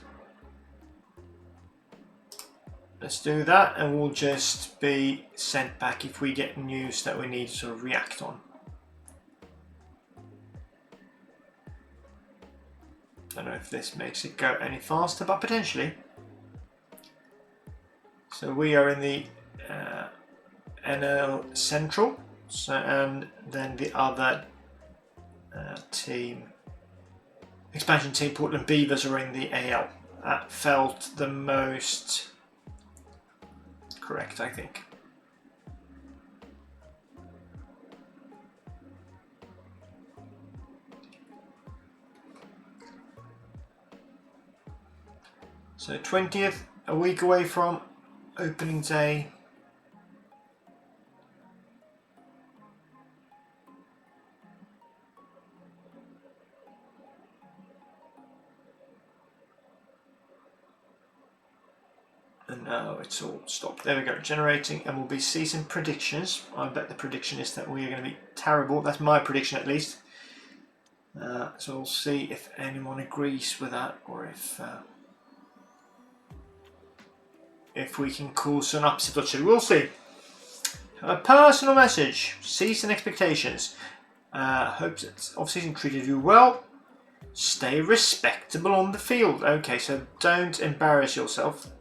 Let's do that, and we'll just be sent back if we get news that we need to sort of react on. Don't know if this makes it go any faster, but potentially. So we are in the NL Central, so, and then the other team, expansion team, Portland Beavers, are in the AL. That felt the most correct, I think. So 20th, a week away from opening day. And now it's all stopped. There we go, generating MLB season predictions. I bet the prediction is that we are going to be terrible. That's my prediction at least. So we'll see if anyone agrees with that, or if we can cause an upset or two. We'll see. A personal message. Season expectations. Hope that off-season treated you well. Stay respectable on the field. Okay, so don't embarrass yourself.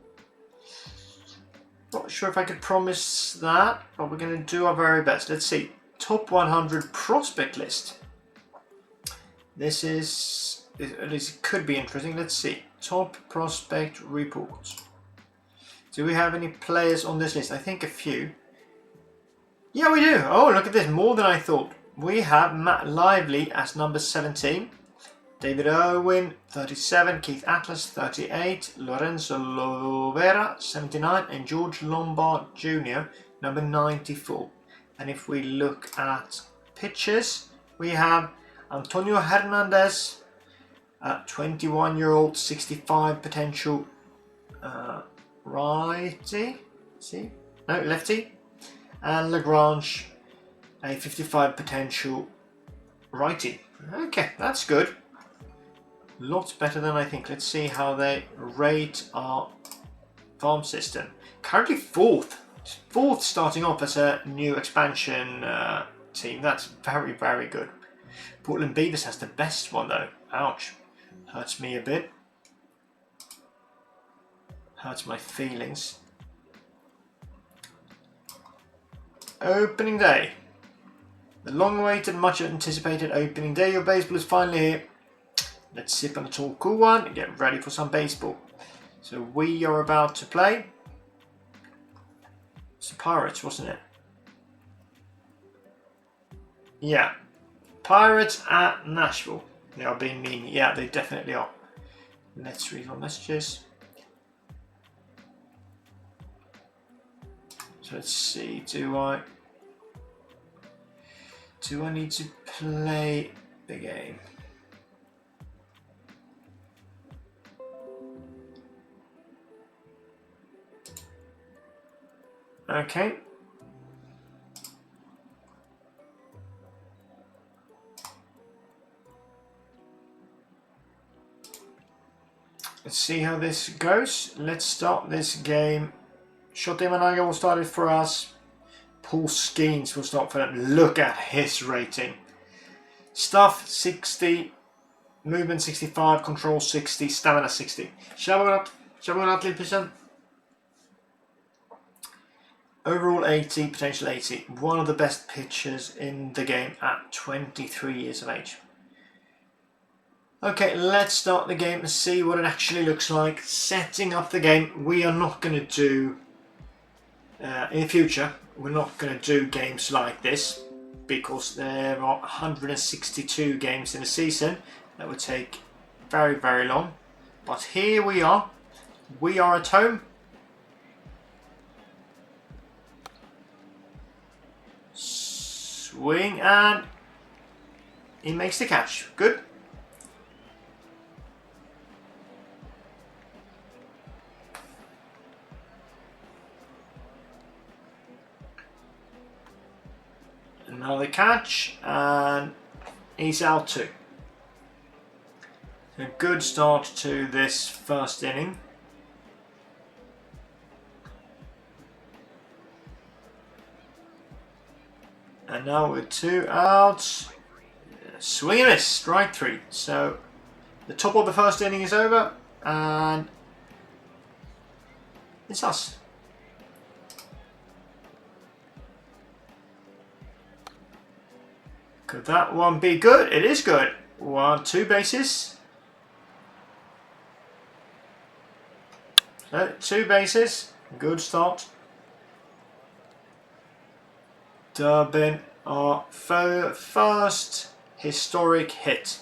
Not sure if I could promise that, but we're going to do our very best. Let's see. Top 100 prospect list. This is, at least it could be interesting. Let's see. Top prospect report. Do we have any players on this list? I think a few. Yeah, we do. Oh, look at this. More than I thought. We have Matt Lively as number 17. David Irwin, 37. Keith Atlas, 38. Lorenzo Lovera, 79. And George Lombard Jr., number 94. And if we look at pitchers, we have Antonio Hernandez, 21-year-old, 65 potential righty. See? No, lefty. And Lagrange, a 55 potential righty. Okay, that's good. Lots better than I think. Let's see how they rate our farm system. Currently fourth. Fourth starting off as a new expansion team. That's very, very good. Portland Beavers has the best one though. Ouch. Hurts me a bit. Hurts my feelings. Opening day. The long-awaited, much-anticipated opening day of baseball is finally here. Let's sip on a tall, cool one and get ready for some baseball. So we are about to play. It's the Pirates, wasn't it? Yeah. Pirates at Nashville. They are being mean. Yeah, they definitely are. Let's read our messages. So let's see. Do I need to play the game? Okay. Let's see how this goes. Let's start this game. Shot Imanaga will start it for us. Paul Skeens will start for them. Look at his rating. Stuff 60. Movement 65. Control 60. Stamina 60. Shall we go up 10%? Overall 80, potential 80. One of the best pitchers in the game at 23 years of age. Okay, let's start the game and see what it actually looks like. Setting up the game. We are not going to do, in the future, we're not going to do games like this because there are 162 games in a season. That would take very, very long. But here we are. We are at home. Swing and he makes the catch. Good. Another catch and he's out too. A good start to this first inning. And now with 2 outs, swing and miss, strike 3. So the top of the first inning is over, and it's us. Could that one be good? It is good. 2 bases. So 2 bases, good start. Durbin, our first historic hit.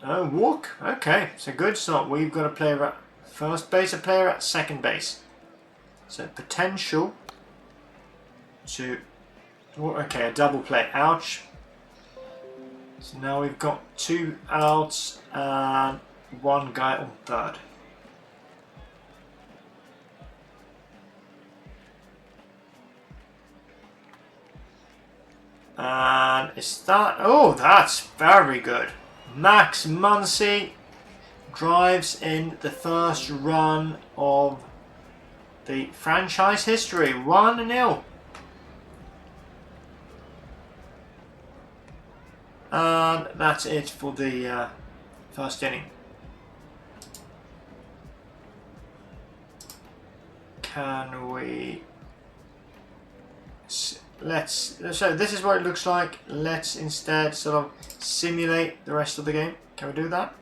Oh, walk. Okay, it's a good start. We've got a player at first base, a player at second base. So potential to... Okay, a double play. Ouch. So now we've got 2 outs and 1 guy on third. And is that... Oh, that's very good. Max Muncy drives in the first run of the franchise history. 1-0. And that's it for the first inning. Can we... So this is what it looks like. Let's instead sort of simulate the rest of the game. Can we do that?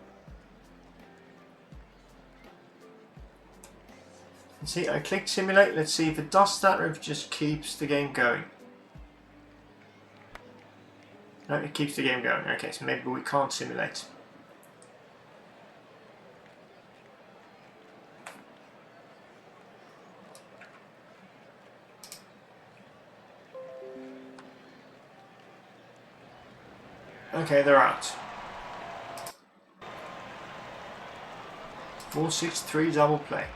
See, I clicked simulate. Let's see if it does that or if it just keeps the game going. No, it keeps the game going. Okay, so maybe we can't simulate. Okay, they're out. 4-6-3 double play.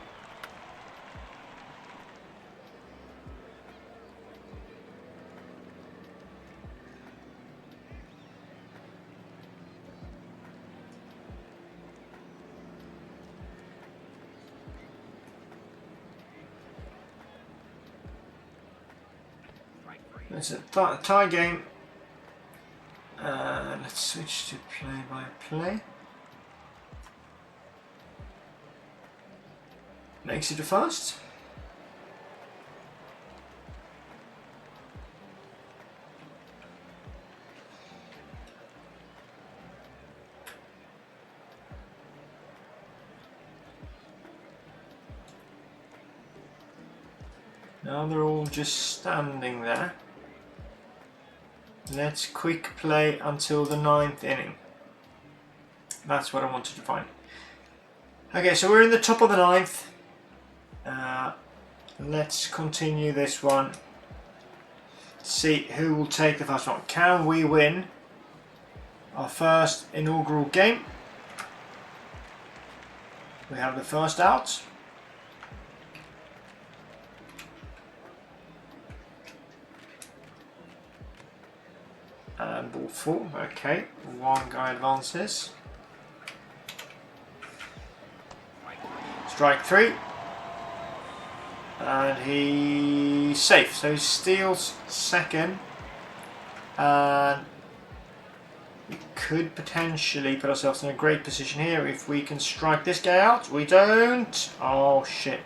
It's a tie game. Let's switch to play-by-play. Makes it a first. Now they're all just standing there. Let's quick play until the 9th inning. That's what I wanted to find. Okay, so we're in the top of the 9th. Let's continue this one. See who will take the first one. Can we win our first inaugural game? We have the first out. And ball 4, okay, 1 guy advances. Strike 3. And he's safe, so he steals second. And we could potentially put ourselves in a great position here if we can strike this guy out. We don't. Oh shit.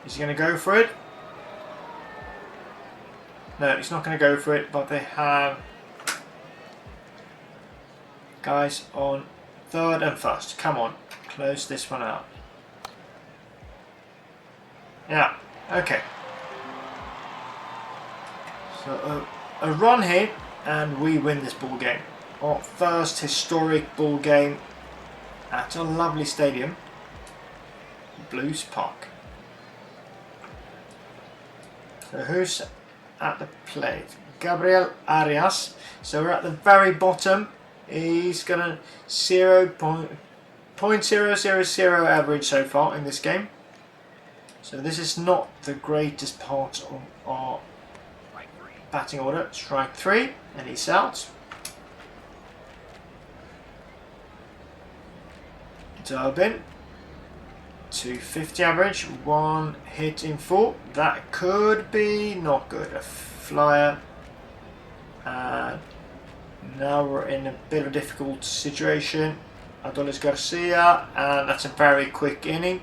Is he going to go for it? No, he's not going to go for it, but they have guys on third and first. Come on, close this one out. Yeah, okay. So a run here and we win this ball game. Our first historic ball game at a lovely stadium, Blues Park. So who's at the plate? Gabriel Arias. So we're at the very bottom. He's got a 0.000 average so far in this game. So this is not the greatest part of our batting order. Strike 3 and he's out. Durbin, 250 average, 1 hit in 4. That could be not good. A flyer. And now we're in a bit of a difficult situation. Adolis Garcia, and that's a very quick inning.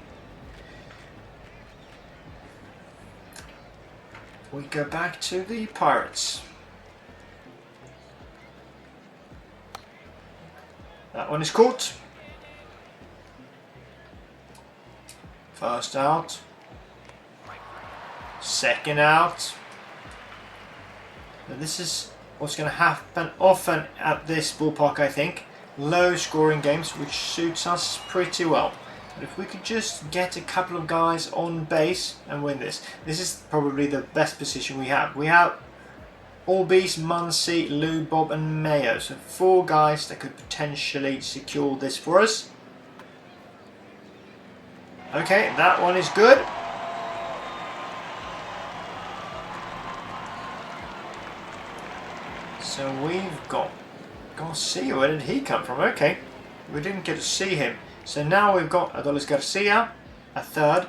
We go back to the Pirates. That one is caught. First out. Second out. Now this is what's going to happen often at this ballpark, I think. Low scoring games, which suits us pretty well. But if we could just get a couple of guys on base and win this. This is probably the best position we have. We have Orbis, Muncie, Lou, Bob and Mayo. So 4 guys that could potentially secure this for us. Okay, that one is good. So we've got Garcia. Where did he come from? Okay, we didn't get to see him. So now we've got Adolis Garcia at third,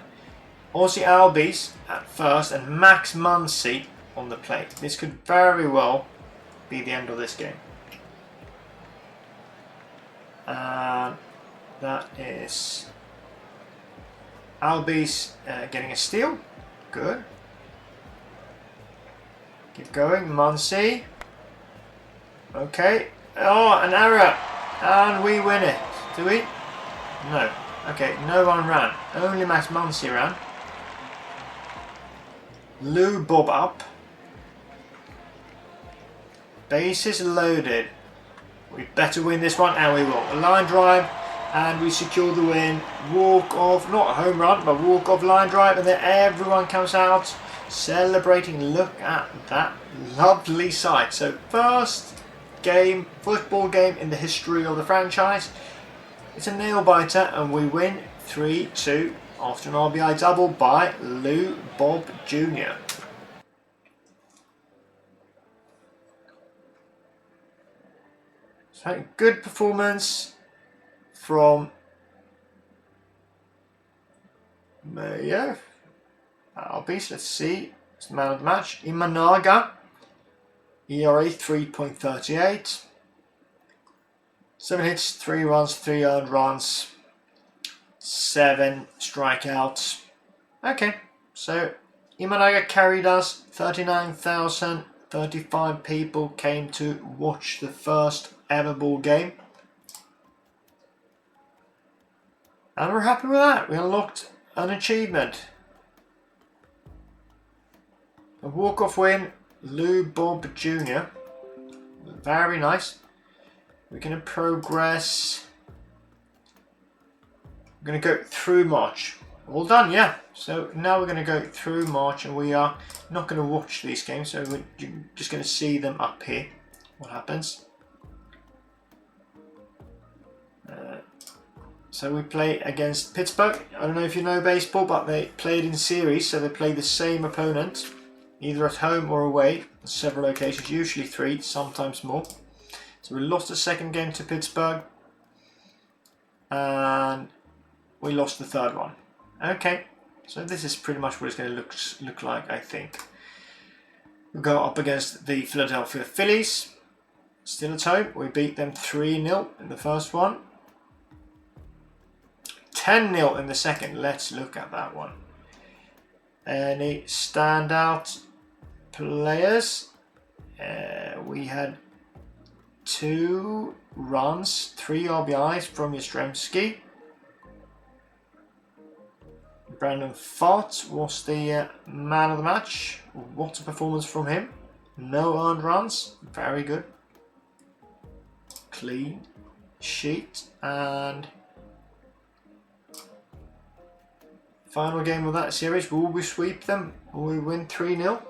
Ozzy Albies at first, and Max Muncy on the plate. This could very well be the end of this game. And that is Albies getting a steal. Good. Keep going. Muncy. Okay. Oh, an error. And we win it. Do we? No. Okay, no one ran. Only Max Muncy ran. Lou Bob up. Bases loaded. We better win this one, and we will. A line drive, and we secure the win. Walk off, not a home run, but walk off line drive, and then everyone comes out celebrating. Look at that lovely sight. So first game, football game in the history of the franchise. It's a nail biter, and we win 3-2 after an RBI double by Lou Bob Jr. So good performance from Mayo. Albies, let's see. It's the man of the match. Imanaga. ERA 3.38. 7 hits, 3 runs, 3 earned runs, 7 strikeouts. Okay, so Imanaga carried us. 39,035 people came to watch the first ever ball game. And we're happy with that. We unlocked an achievement. A walk-off win, Lou Bob Jr. Very nice. We're going to progress. We're going to go through March. All done, yeah. So now we're going to go through March, and we are not going to watch these games. So we're just going to see them up here. What happens? So we play against Pittsburgh. I don't know if you know baseball, but they played in series. So they play the same opponent, either at home or away, on several occasions, usually 3, sometimes more. So we lost the second game to Pittsburgh, and we lost the third one. Okay, so this is pretty much what it's going to look like, I think. We go up against the Philadelphia Phillies, still at home. We beat them 3-0 in the first one, 10-0 in the second. Let's look at that one. Any standout players? We had 2 runs, 3 RBIs from Yastrzemski. Brandon Pfaadt was the man of the match. What a performance from him. No earned runs. Very good. Clean sheet. And final game of that series. Will we sweep them? Will we win 3-0?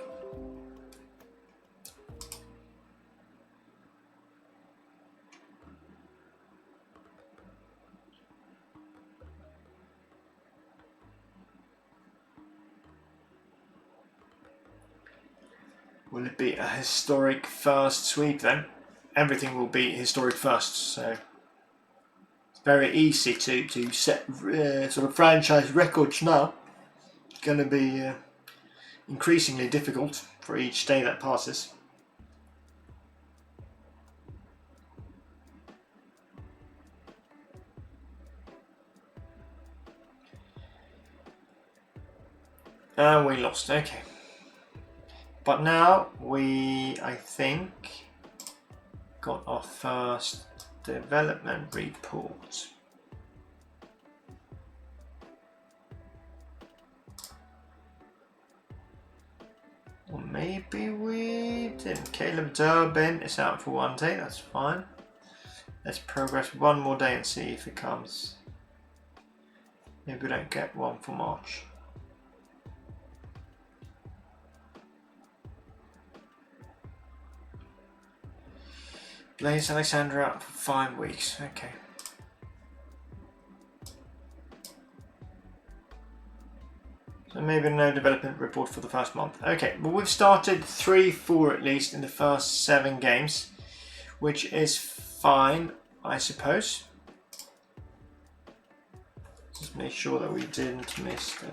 Will it be a historic first sweep then? Everything will be historic first, so it's very easy to set sort of franchise records now. It's going to be increasingly difficult for each day that passes. And we lost, okay. But now we, I think, got our first development report. Or maybe we didn't. Caleb Durbin is out for 1 day, that's fine. Let's progress 1 more day and see if it comes. Maybe we don't get one for March. Blaze Alexander out for 5 weeks. Okay. So maybe no development report for the first month. Okay, well we've started 3-4 at least in the first 7 games, which is fine, I suppose. Just make sure that we didn't miss the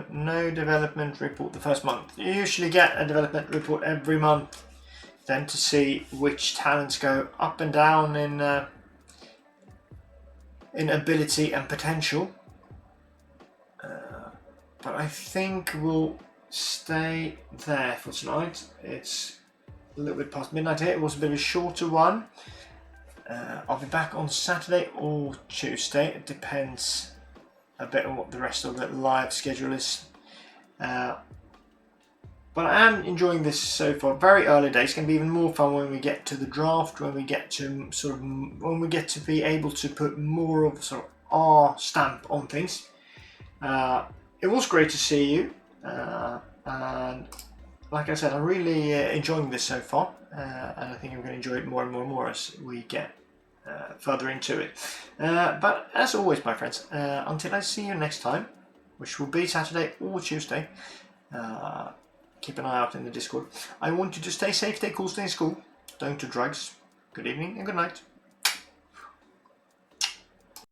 no development report the first month. You usually get a development report every month, then to see which talents go up and down in ability and potential. But I think we'll stay there for tonight. It's a little bit past midnight here. It was a bit of a shorter one. I'll be back on Saturday or Tuesday. It depends a bit on what the rest of the live schedule is. But I am enjoying this so far. Very early days. It's going to be even more fun when we get to the draft. When we get to be able to put more of sort of our stamp on things. It was great to see you, and like I said, I'm really enjoying this so far, and I think I'm going to enjoy it more and more and more as we get further into it. But as always, my friends, until I see you next time, which will be Saturday or Tuesday, keep an eye out in the Discord. I want you to stay safe, stay cool, stay in school, don't do drugs. Good evening and good night.